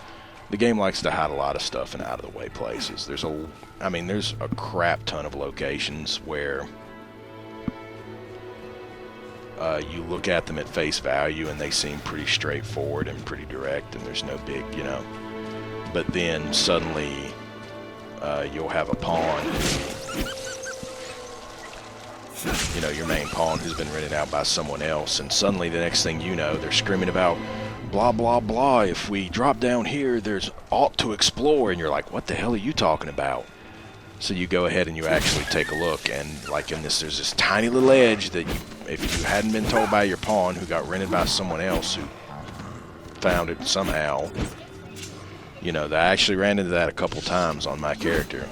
S1: The game likes to hide a lot of stuff in out of the way places. There's a crap ton of locations where you look at them at face value and they seem pretty straightforward and pretty direct and there's no big, but then suddenly you'll have a pawn, your main pawn who's been rented out by someone else, and suddenly the next thing you know, they're screaming about blah blah blah, if we drop down here there's aught to explore, and you're like, what the hell are you talking about? So you go ahead and you actually take a look, and like in this, there's this tiny little edge that if you hadn't been told by your pawn who got rented by someone else who found it somehow, I actually ran into that a couple times on my character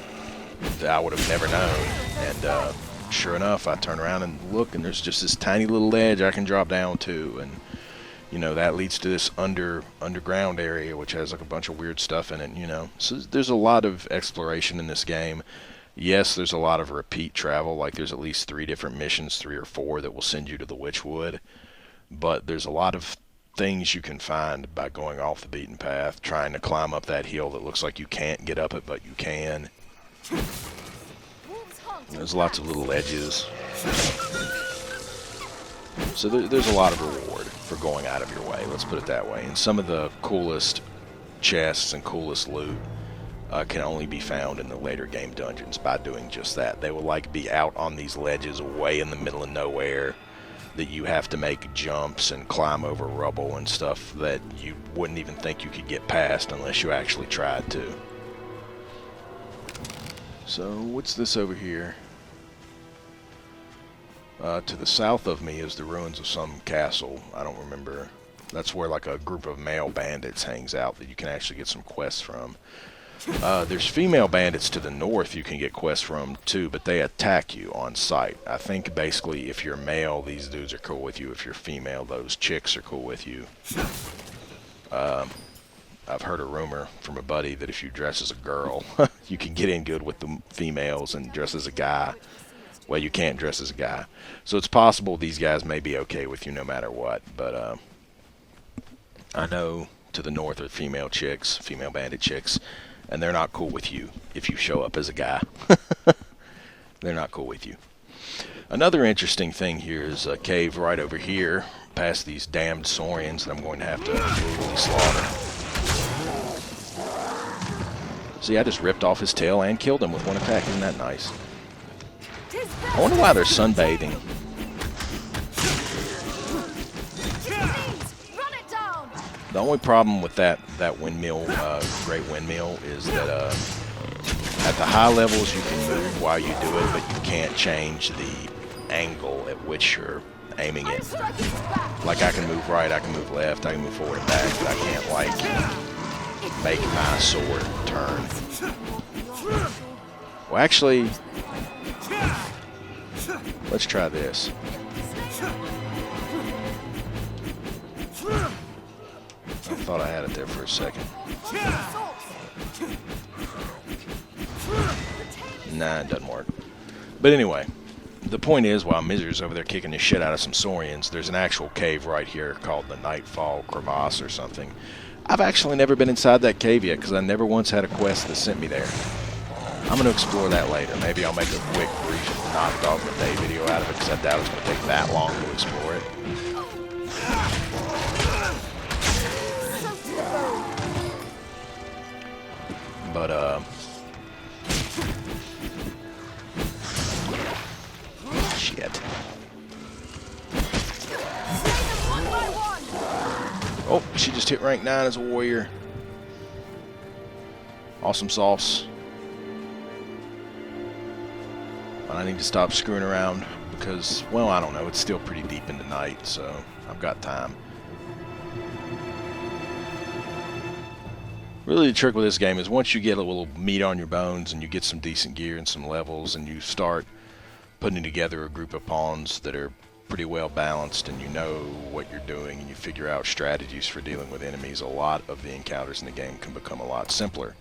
S1: that I would have never known. And sure enough, I turn around and look, and there's just this tiny little ledge I can drop down to, and that leads to this underground area which has like a bunch of weird stuff in it, so there's a lot of exploration in this game. Yes, there's a lot of repeat travel, like there's at least 3 different missions, 3 or 4, that will send you to the Witchwood, but there's a lot of things you can find by going off the beaten path, trying to climb up that hill that looks like you can't get up it, but you can. There's lots of little edges. So there's a lot of reward for going out of your way, let's put it that way. And some of the coolest chests and coolest loot can only be found in the later game dungeons by doing just that. They will be out on these ledges way in the middle of nowhere, that you have to make jumps and climb over rubble and stuff that you wouldn't even think you could get past unless you actually tried to. So, what's this over here? To the south of me is the ruins of some castle. I don't remember. That's where like a group of male bandits hangs out that you can actually get some quests from. There's female bandits to the north you can get quests from too, but they attack you on sight. I think basically if you're male, these dudes are cool with you. If you're female, those chicks are cool with you. I've heard a rumor from a buddy that if you dress as a girl, you can get in good with the females, and dress as a guy, well, you can't dress as a guy. So it's possible these guys may be okay with you no matter what, but I know to the north are female chicks, female bandit chicks, and they're not cool with you if you show up as a guy. They're not cool with you. Another interesting thing here is a cave right over here, past these damned saurians that I'm going to have to brutally slaughter. See, I just ripped off his tail and killed him with one attack. Isn't that nice? I wonder why they're sunbathing. The only problem with that windmill, great windmill, is that at the high levels you can move while you do it, but you can't change the angle at which you're aiming it. Like I can move right, I can move left, I can move forward and back, but I can't like make my sword turn. Well, actually, let's try this. I thought I had it there for a second. Nah, it doesn't work. But anyway, the point is, while Miser's over there kicking the shit out of some saurians, there's an actual cave right here called the Nightfall Crevasse or something. I've actually never been inside that cave yet because I never once had a quest that sent me there. I'm going to explore that later. Maybe I'll make a quick, brief, not Dogma Day video out of it because I doubt it's going to take that long to explore it. But, shit. Oh, she just hit rank 9 as a warrior. Awesome sauce. But I need to stop screwing around because, well, I don't know. It's still pretty deep into night, so I've got time. Really, the trick with this game is once you get a little meat on your bones and you get some decent gear and some levels and you start putting together a group of pawns that are pretty well balanced and you know what you're doing and you figure out strategies for dealing with enemies, a lot of the encounters in the game can become a lot simpler.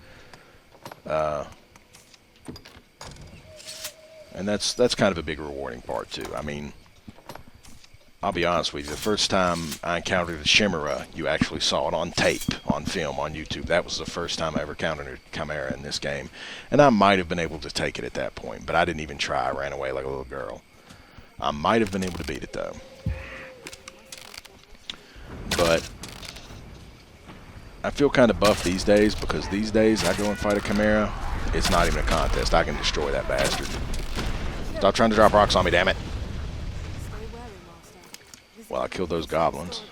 S1: And that's kind of a big rewarding part too. I mean, I'll be honest with you, the first time I encountered the Chimera, you actually saw it on tape, on film, on YouTube. That was the first time I ever encountered a Chimera in this game. And I might have been able to take it at that point, but I didn't even try. I ran away like a little girl. I might have been able to beat it though. But I feel kind of buff these days because these days I go and fight a Chimera, it's not even a contest. I can destroy that bastard. Stop trying to drop rocks on me, damn it. Well, I killed those goblins.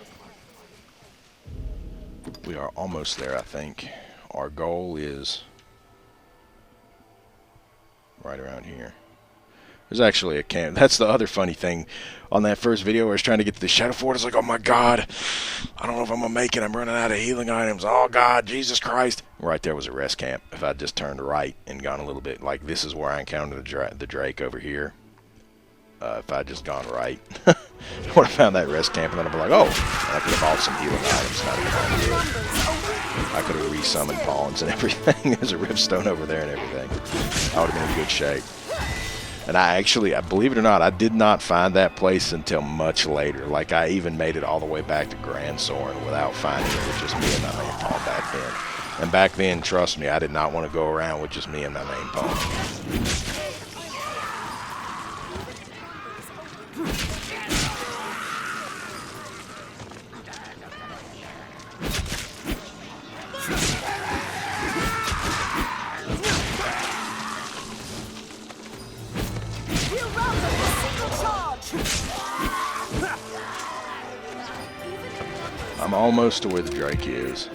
S1: We are almost there, I think. Our goal is right around here. There's actually a camp. That's the other funny thing. On that first video where I was trying to get to the Shadow Fort, it's like, oh my god, I don't know if I'm going to make it. I'm running out of healing items. Oh god, Jesus Christ. Right there was a rest camp. If I just turned right and gone a little bit, like this is where I encountered the Drake over here. If I just gone right, I would have found that rest camp and then I'd be like, oh, I could have bought some healing items. Not even I could have resummoned pawns and everything. There's a ripstone over there and everything. I would have been in good shape. And I believe it or not, I did not find that place until much later. Like I even made it all the way back to Grand Soren without finding it with just me and my main pawn back then. And back then, trust me, I did not want to go around with just me and my main pawn. I'm almost to where the Drake is.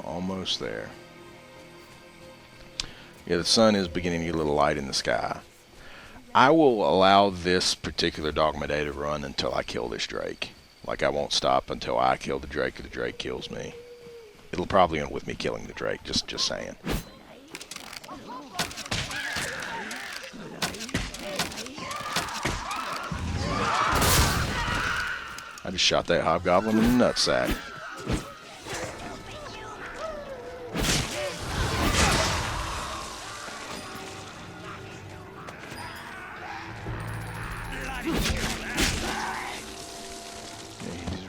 S1: Almost there. Yeah, the sun is beginning to get a little light in the sky. I will allow this particular Dogma Day to run until I kill this Drake. Like, I won't stop until I kill the Drake or the Drake kills me. It'll probably end with me killing the Drake, just saying. I just shot that hobgoblin in the nutsack.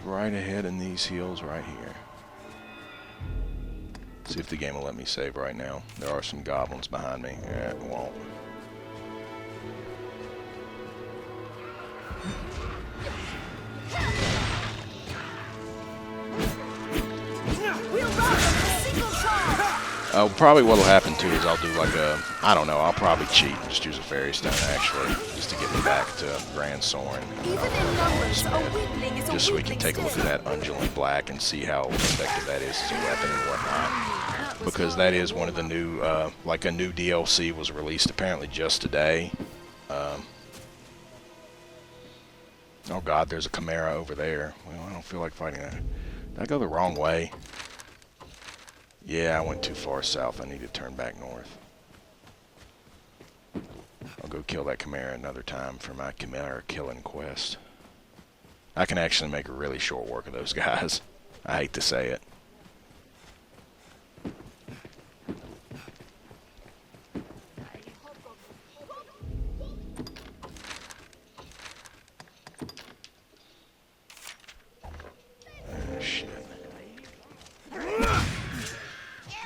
S1: Right ahead in these hills right here. See if the game will let me save right now. There are some goblins behind me. Yeah, it won't. Probably what'll happen too is I'll do like a, I don't know, I'll probably cheat and just use a fairy stone actually, just to get me back to Grand Soren. Just so we can take a look at that undulant black and see how effective that is as a weapon and whatnot. Because that is one of the new, like a new DLC was released apparently just today. Oh god, there's a Chimera over there. Well, I don't feel like fighting that. Did I go the wrong way? Yeah, I went too far south. I need to turn back north. I'll go kill that Chimera another time for my Chimera killing quest. I can actually make a really short work of those guys. I hate to say it.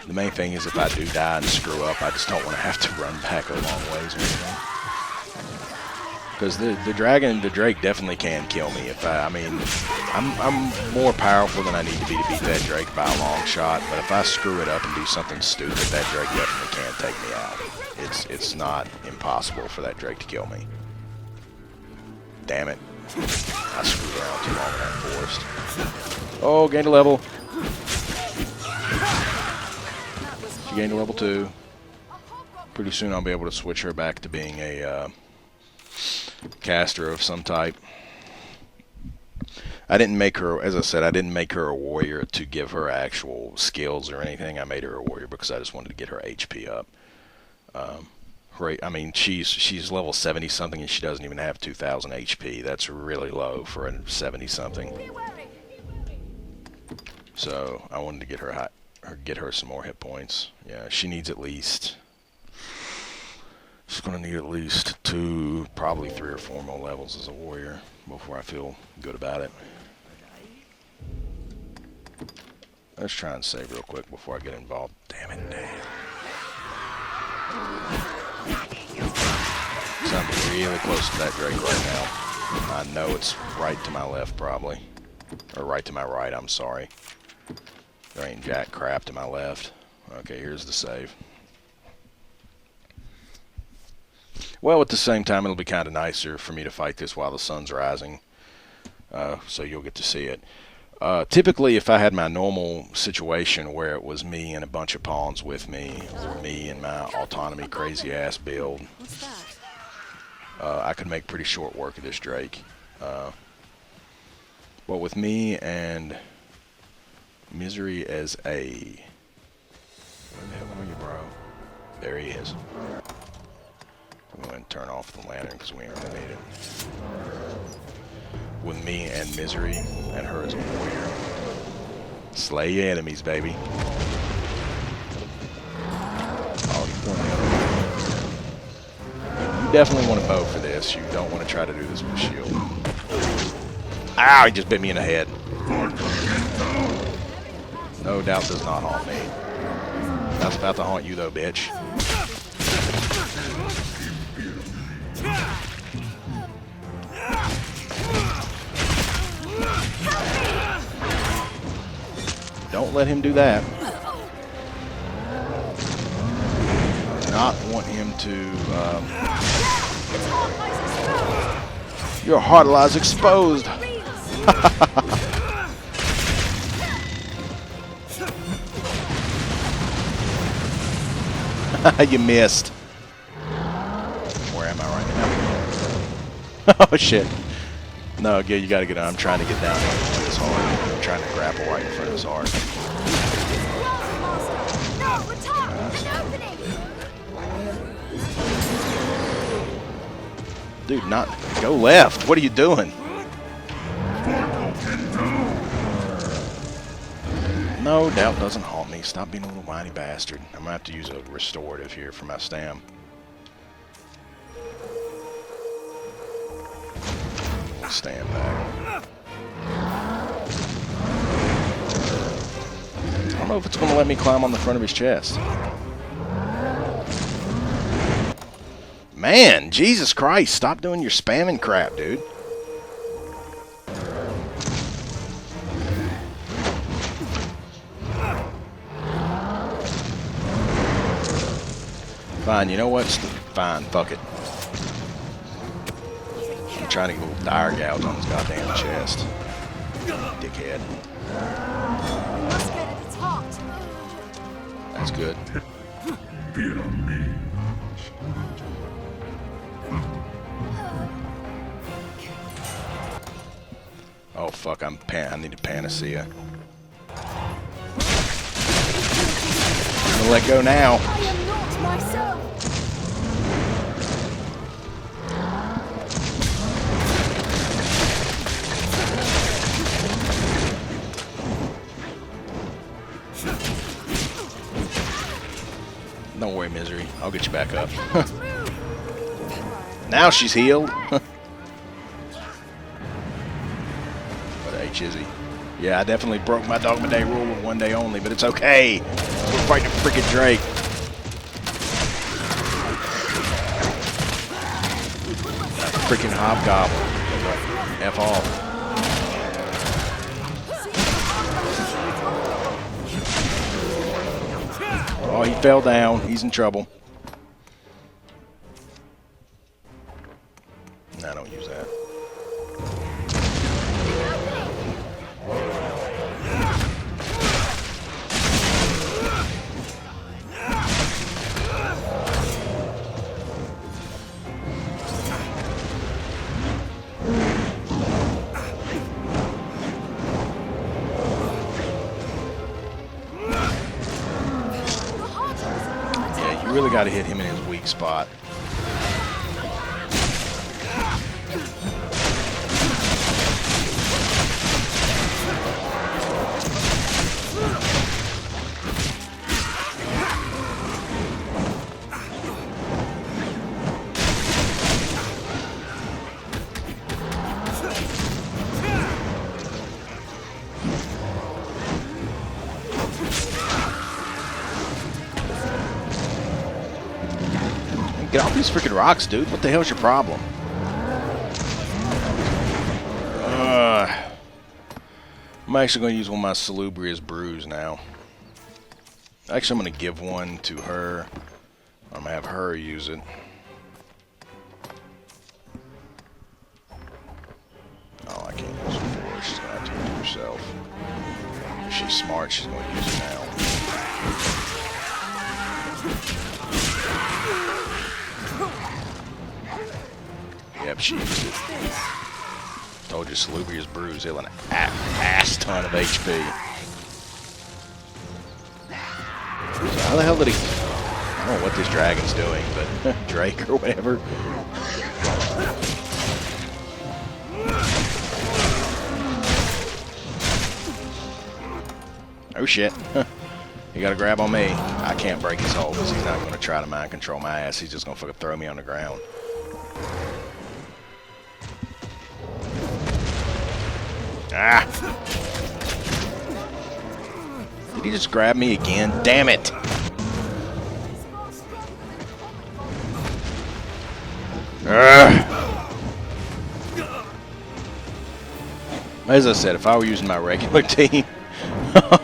S1: The main thing is if I do die and screw up, I just don't want to have to run back a long ways or anything. Because the dragon, the Drake definitely can kill me. If I mean, I'm more powerful than I need to beat that Drake by a long shot. But if I screw it up and do something stupid, that Drake definitely can take me out. It's not impossible for that Drake to kill me. Damn it. I screwed around too long in that forest. Oh, gained a level. She gained a level 2. Pretty soon I'll be able to switch her back to being a caster of some type. I didn't make her, as I said, I didn't make her a warrior to give her actual skills or anything. I made her a warrior because I just wanted to get her HP up. I mean, she's level 70 something and she doesn't even have 2,000 HP. That's really low for a 70 something. So I wanted to get her some more hit points. Yeah, she needs at least. She's gonna need at least 2, probably 3 or 4 more levels as a warrior before I feel good about it. Let's try and save real quick before I get involved. Damn it, damn. So I'm really close to that Drake right now. I know it's right to my left probably. Or right to my right, I'm sorry. There ain't jack crap to my left. Okay, here's the save. Well, at the same time, it'll be kind of nicer for me to fight this while the sun's rising. So you'll get to see it. Typically, if I had my normal situation where it was me and a bunch of pawns with me, or me and my autonomy crazy-ass build, I could make pretty short work of this Drake. But with me and Misery as a... Where the hell are you, bro? There he is. I'm going to turn off the lantern because we ain't really need it. With me and Misery and her as a warrior. Slay your enemies, baby. Oh, you definitely want a bow for this. You don't want to try to do this with a shield. Ow, he just bit me in the head. No doubt does not haunt me. That's about to haunt you though, bitch. Don't let him do that. I do not want him to Your heart lies exposed. You missed. Where am I right now? Oh shit. No, you gotta get on. I'm trying to get down here to this heart. I'm trying to grapple right in front of this heart.
S3: No, attack! An opening!
S1: Dude, not go left. What are you doing? No, doubt doesn't haunt me. Stop being a little whiny bastard. I'm gonna have to use a restorative here for my stam. Stand back. I don't know if it's gonna let me climb on the front of his chest. Man, Jesus Christ, stop doing your spamming crap, dude. Fine, you know what? Fine, fuck it. I'm trying to get a little dire gouge on his goddamn chest. Dickhead.
S3: We must get at its heart.
S1: That's good. Oh fuck, I need a panacea. I'm gonna let go now.
S3: I am not myself.
S1: Don't worry, Misery. I'll get you back up. Now she's healed. What H is he? Yeah, I definitely broke my Dogma Day rule of 1 day only, but it's okay. We're fighting a freaking Drake. That freaking hobgoblin. F off. Oh, he fell down. He's in trouble. No, don't use that. You really got to hit him in his weak spot. Get off these freaking rocks, dude. What the hell's your problem? I'm actually going to use one of my Salubrious Brews now. Actually, I'm going to give one to her. I'm going to have her use it. Oh, I can't use it for her. She's going to have to use it herself. If she's smart, she's going to use it now. Yep, she used it. Told you, Salubrious Brews, he'll an ass ton of HP. So how the hell did he... I don't know what this dragon's doing, but Drake or whatever. Oh shit. You gotta grab on me. I can't break his hold because he's not gonna try to mind control my ass. He's just gonna fucking throw me on the ground. Ah! Did he just grab me again? Damn it! As I said, if I were using my regular team,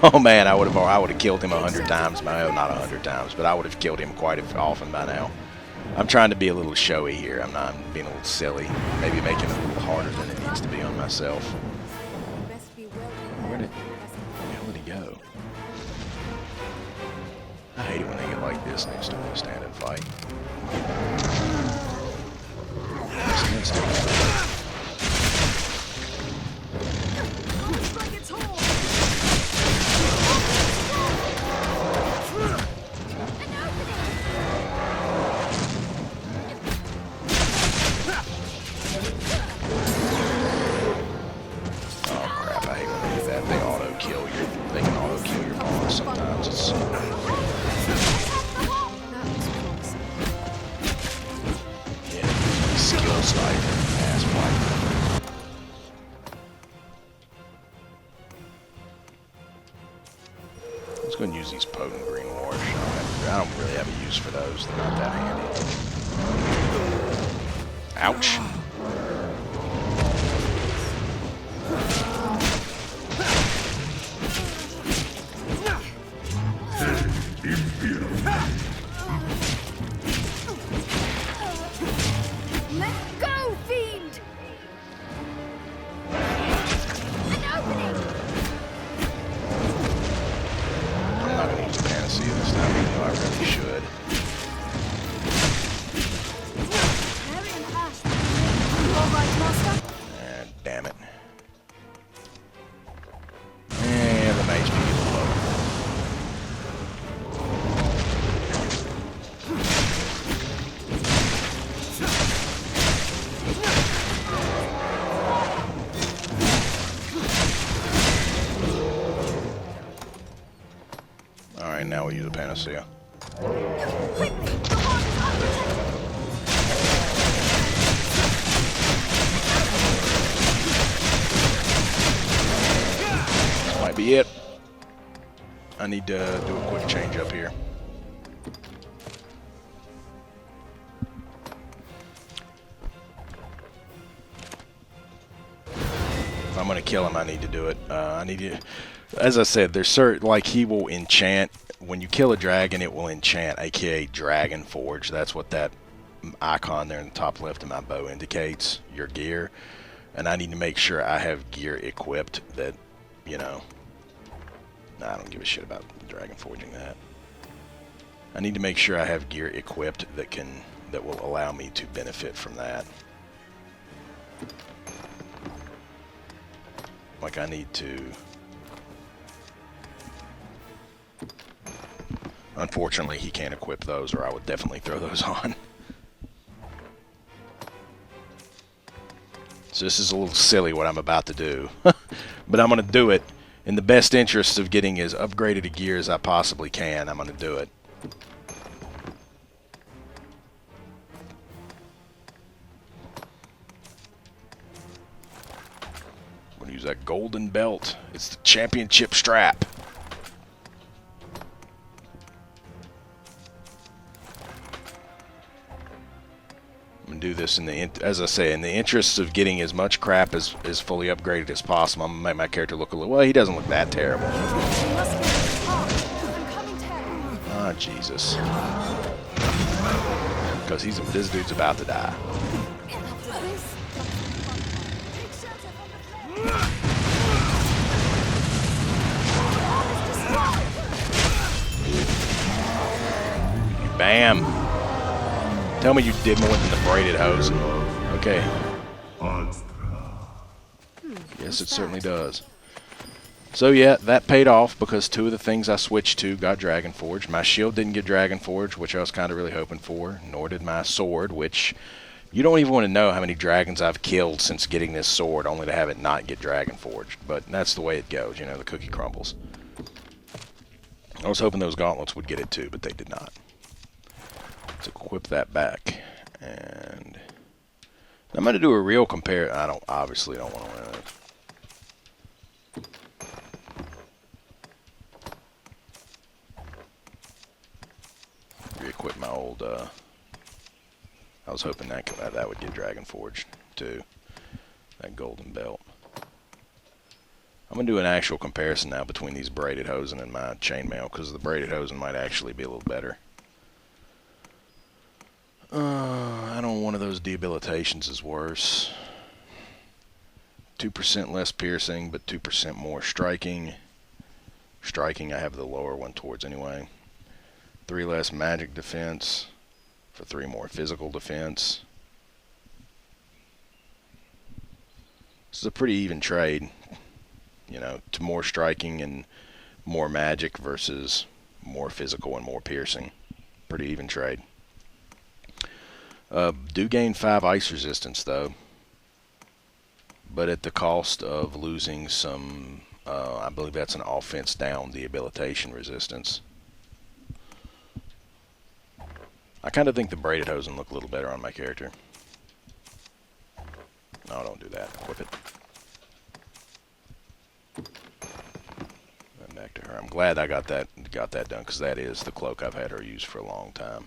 S1: oh man, I would have killed him 100 times. No, not 100 times, but I would have killed him quite often by now. I'm trying to be a little showy here. I'm not. I'm being a little silly. Maybe making it a little harder than it needs to be on myself. Where the hell did he go? I hate it when they get like this and they just don't stand and fight. Stand still. Let's go and use these potent green water shots. I don't really have a use for those. They're not that handy. Ouch.
S3: Let go, fiend! An opening!
S1: I'm not going to use the panacea this time, even though I really should.
S3: You all right, master?
S1: Damn it. And the mage can get low. Alright, now we'll use the panacea.
S3: Quickly! The horse is unprotected!
S1: This might be it. I need to do a quick change up here. If I'm going to kill him, I need to do it. I need to... As I said, there's certain... Like, he will enchant... When you kill a dragon, it will enchant, aka Dragon Forge. That's what that icon there in the top left of my bow indicates. Your gear. And I need to make sure I have gear equipped that, you know... Nah, I don't give a shit about Dragon Forging that. I need to make sure I have gear equipped that will allow me to benefit from that. Like I need to... Unfortunately, he can't equip those, or I would definitely throw those on. So this is a little silly what I'm about to do. But I'm going to do it in the best interest of getting as upgraded a gear as I possibly can. I'm going to do it. I'm going to use that golden belt. It's the championship strap. Do this in the, as I say, in the interests of getting as much crap as fully upgraded as possible. I'm gonna make my character look a little. Well, he doesn't look that terrible. Ah, Jesus. Because this dude's about to die. Bam. Tell me you did more than the braided hose. Okay. Yes, it certainly does. So yeah, that paid off because two of the things I switched to got Dragon Forged. My shield didn't get Dragon Forged, which I was kind of really hoping for, nor did my sword, which you don't even want to know how many dragons I've killed since getting this sword, only to have it not get Dragon Forged. But that's the way it goes, you know, the cookie crumbles. I was hoping those gauntlets would get it too, but they did not. Let's equip that back, and I'm going to do a real compare. I obviously don't want to re-equip my old. I was hoping that would get Dragon Forged too. That golden belt. I'm going to do an actual comparison now between these braided hosen and my chainmail, because the braided hosen might actually be a little better. I don't want one of those debilitations is worse. 2% less piercing, but 2% more striking. Striking, I have the lower one towards anyway. 3 less magic defense for 3 more physical defense. This is a pretty even trade. You know, to more striking and more magic versus more physical and more piercing. Pretty even trade. Do gain 5 ice resistance though, but at the cost of losing some, I believe that's an offense down debilitation resistance. I kind of think the braided hosen look a little better on my character. No, don't do that. Equip it. And back to her. I'm glad I got that done, because that is the cloak I've had her use for a long time.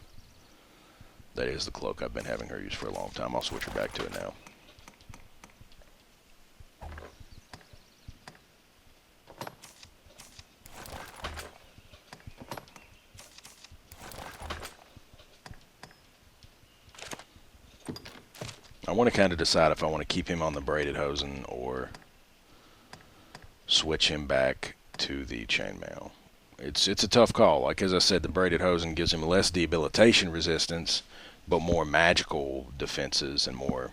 S1: That is the cloak I've been having her use for a long time. I'll switch her back to it now. I want to kind of decide if I want to keep him on the braided hosen or switch him back to the chainmail. It's a tough call. Like as I said, the braided hosen gives him less debilitation resistance, but more magical defenses and more,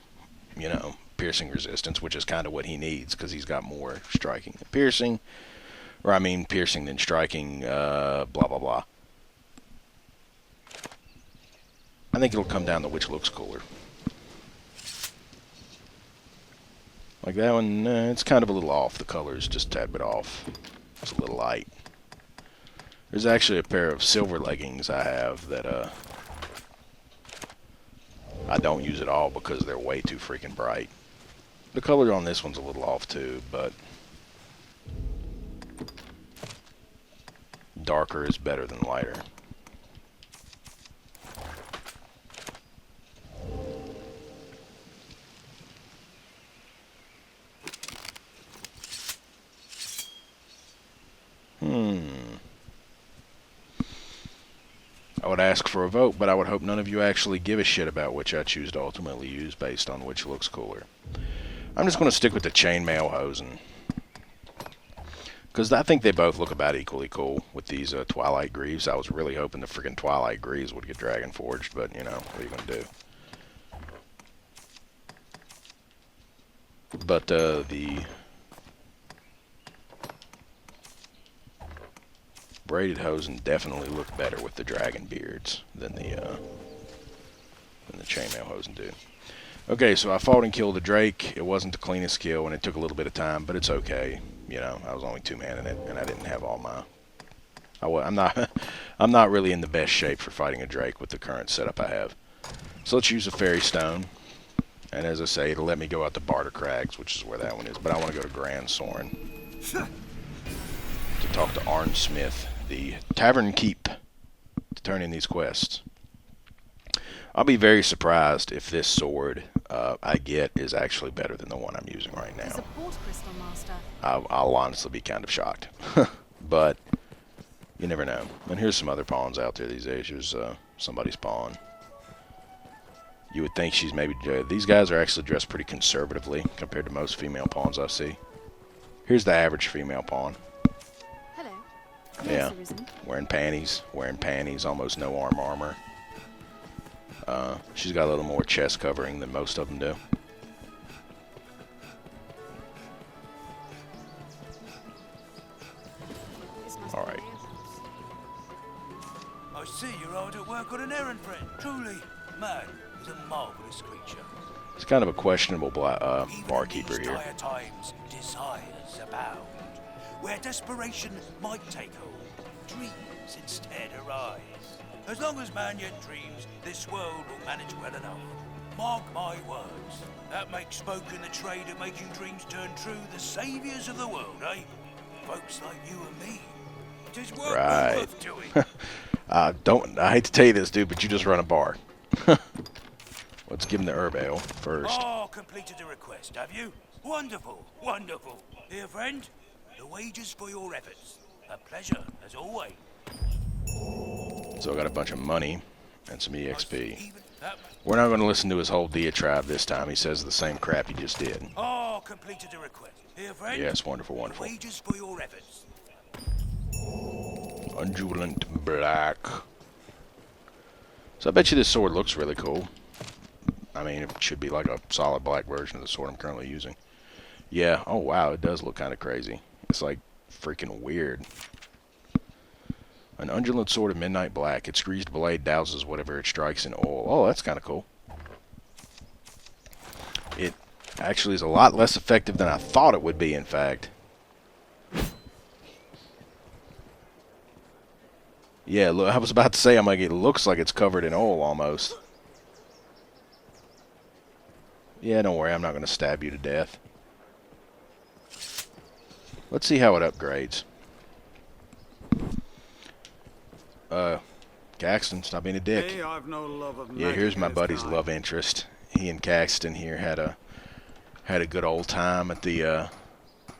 S1: you know, piercing resistance, which is kind of what he needs because he's got more striking than piercing. Or I mean piercing than striking, blah, blah, blah. I think it'll come down to which looks cooler. Like that one, it's kind of a little off. The color's just a tad bit off. It's a little light. There's actually a pair of silver leggings I have that I don't use at all because they're way too freaking bright. The color on this one's a little off too, but darker is better than lighter. I would ask for a vote, but I would hope none of you actually give a shit about which I choose to ultimately use based on which looks cooler. I'm just going to stick with the chainmail hosen, because I think they both look about equally cool with these Twilight Greaves. I was really hoping the freaking Twilight Greaves would get Dragon Forged, but you know, what are you going to do? But the braided hosen definitely look better with the dragon beards than the chainmail hosen do. Okay, so I fought and killed a drake. It wasn't the cleanest kill, and it took a little bit of time, but it's okay. You know, I was only 2-manning it, and I didn't have all my. I'm not really in the best shape for fighting a drake with the current setup I have. So let's use a fairy stone, and as I say, it'll let me go out to Barter Crags, which is where that one is. But I want to go to Grand Soren to talk to Arn Smith, the Tavern Keep, to turn in these quests. I'll be very surprised if this sword I get is actually better than the one I'm using right now.
S3: There's a port crystal, Master.
S1: I'll honestly be kind of shocked. But you never know. And here's some other pawns out there these days. Here's somebody's pawn. You would think she's maybe... these guys are actually dressed pretty conservatively compared to most female pawns I see. Here's the average female pawn.
S3: Hello.
S1: Yeah,
S3: Yes, Arisen.
S1: wearing panties, almost no armor. She's got a little more chest covering than most of them do.
S3: This must
S1: All
S3: be
S1: right.
S3: the warehouse.
S4: I see you're hard at work on an errand, friend. Truly, man is a marvelous creature.
S1: It's kind of a questionable
S4: Even
S1: barkeeper
S4: in these
S1: here.
S4: dire times, desires abound. Where desperation might take hold, dreams instead arise. As long as man yet dreams, this world will manage well enough. Mark my words. That makes folk in the trade of making dreams turn true the saviours of the world, eh? Folks like you and me. 'Tis work
S1: Right.
S4: worth doing.
S1: I hate to tell you this, dude, but you just run a bar. Let's give him the herb ale first.
S4: Oh, completed a request, have you? Wonderful, wonderful. Here, friend, the wages for your efforts. A pleasure, as always.
S1: So I got a bunch of money and some
S4: I see
S1: EXP.
S4: even
S1: We're not going to listen to his whole diatribe this time. He says the same crap he just did.
S4: Oh, completed the request. Here, friend.
S1: Yes, wonderful, wonderful.
S4: Wages for your efforts.
S1: Undulant black. So I bet you this sword looks really cool. I mean, it should be like a solid black version of the sword I'm currently using. Yeah, oh wow, it does look kind of crazy. It's like freaking weird. An undulant sword of midnight black. Its greased blade douses whatever it strikes in oil. Oh, that's kind of cool. It actually is a lot less effective than I thought it would be, in fact. Yeah, look, I was about to say, I'm like, it looks like it's covered in oil almost. Yeah, don't worry, I'm not going to stab you to death. Let's see how it upgrades. Caxton, stop being a dick.
S5: Hey, I've no love of
S1: Yeah, here's my
S5: nagging
S1: buddy's
S5: this
S1: love
S5: kind.
S1: interest. He and Caxton here had a good old time at the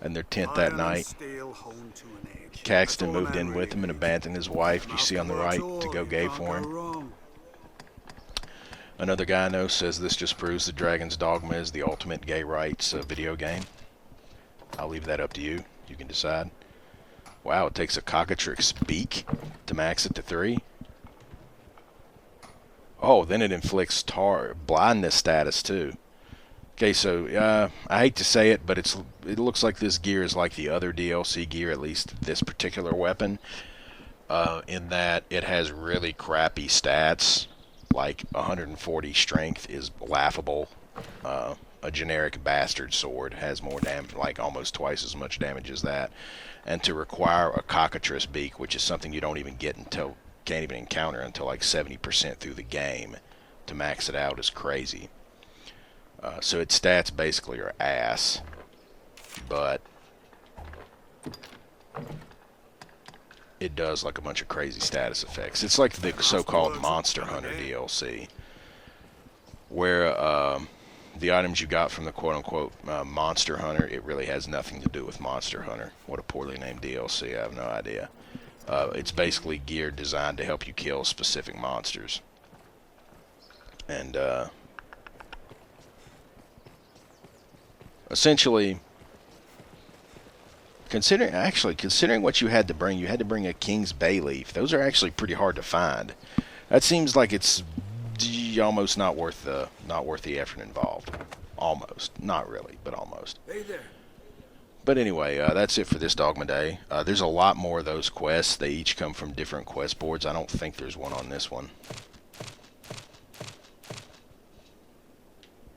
S1: in their tent that
S5: Iron and
S1: night.
S5: steel honed to an edge.
S1: Caxton
S5: That's all a
S1: moved
S5: man
S1: in with
S5: really
S1: him and
S5: needs.
S1: abandoned his wife, you
S5: And
S1: see on the
S5: after
S1: right,
S5: that's
S1: to
S5: all,
S1: go
S5: you
S1: gay
S5: can't
S1: for
S5: go
S1: him.
S5: wrong.
S1: Another guy I know says this just proves that Dragon's Dogma is the ultimate gay rights video game. I'll leave that up to you. You can decide. Wow, it takes a cockatrice beak to max it to 3. Oh, then it inflicts blindness status too. Okay, so I hate to say it, but it looks like this gear is like the other DLC gear, at least this particular weapon, in that it has really crappy stats. Like 140 strength is laughable. A generic bastard sword has more damage, like almost twice as much damage as that. And to require a cockatrice beak, which is something you don't even get until, can't even encounter until like 70% through the game, to max it out is crazy. So its stats basically are ass, but it does like a bunch of crazy status effects. It's like the so-called Monster Hunter DLC, where the items you got from the quote-unquote Monster Hunter, it really has nothing to do with Monster Hunter. What a poorly named DLC, I have no idea. It's basically gear designed to help you kill specific monsters. And essentially, considering what you had to bring a King's Bay leaf. Those are actually pretty hard to find. That seems like it's almost not worth the effort involved. Almost, not really, but almost.
S4: Hey there.
S1: But anyway, that's it for this Dogma Day. There's a lot more of those quests. They each come from different quest boards. I don't think there's one on this one.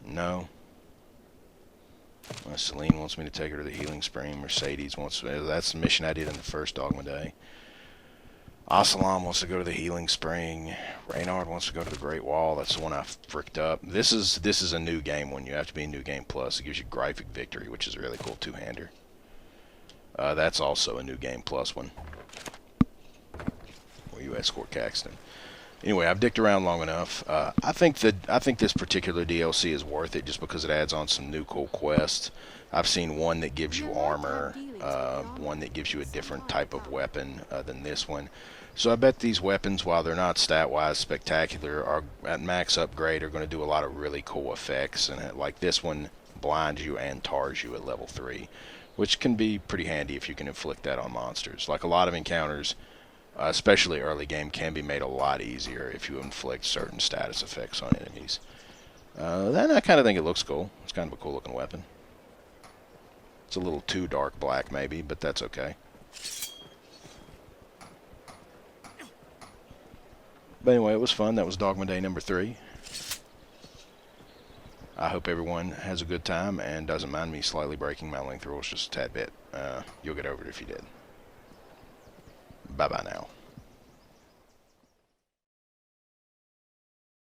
S1: No. Celine wants me to take her to the healing spring. Mercedes wants to, that's the mission I did in the first Dogma Day. Assalam wants to go to the healing spring. Reynard wants to go to the Great Wall. That's the one I fricked up. This is a new game one. You have to be New Game Plus. It gives you Graphic Victory, which is a really cool two-hander. That's also a New Game Plus one, where you escort Caxton. Anyway, I've dicked around long enough. I think this particular DLC is worth it just because it adds on some new cool quests. I've seen one that gives you armor, one that gives you a different type of weapon than this one. So I bet these weapons, while they're not stat-wise spectacular, are at max upgrade are going to do a lot of really cool effects. And like this one blinds you and tars you at level 3, which can be pretty handy if you can inflict that on monsters. Like a lot of encounters, especially early game, can be made a lot easier if you inflict certain status effects on enemies. Then I kind of think it looks cool. It's kind of a cool looking weapon. It's a little too dark black maybe, but that's okay. But anyway, it was fun. That was Dogma Day number 3. I hope everyone has a good time and doesn't mind me slightly breaking my length rules just a tad bit. You'll get over it if you did. Bye-bye now.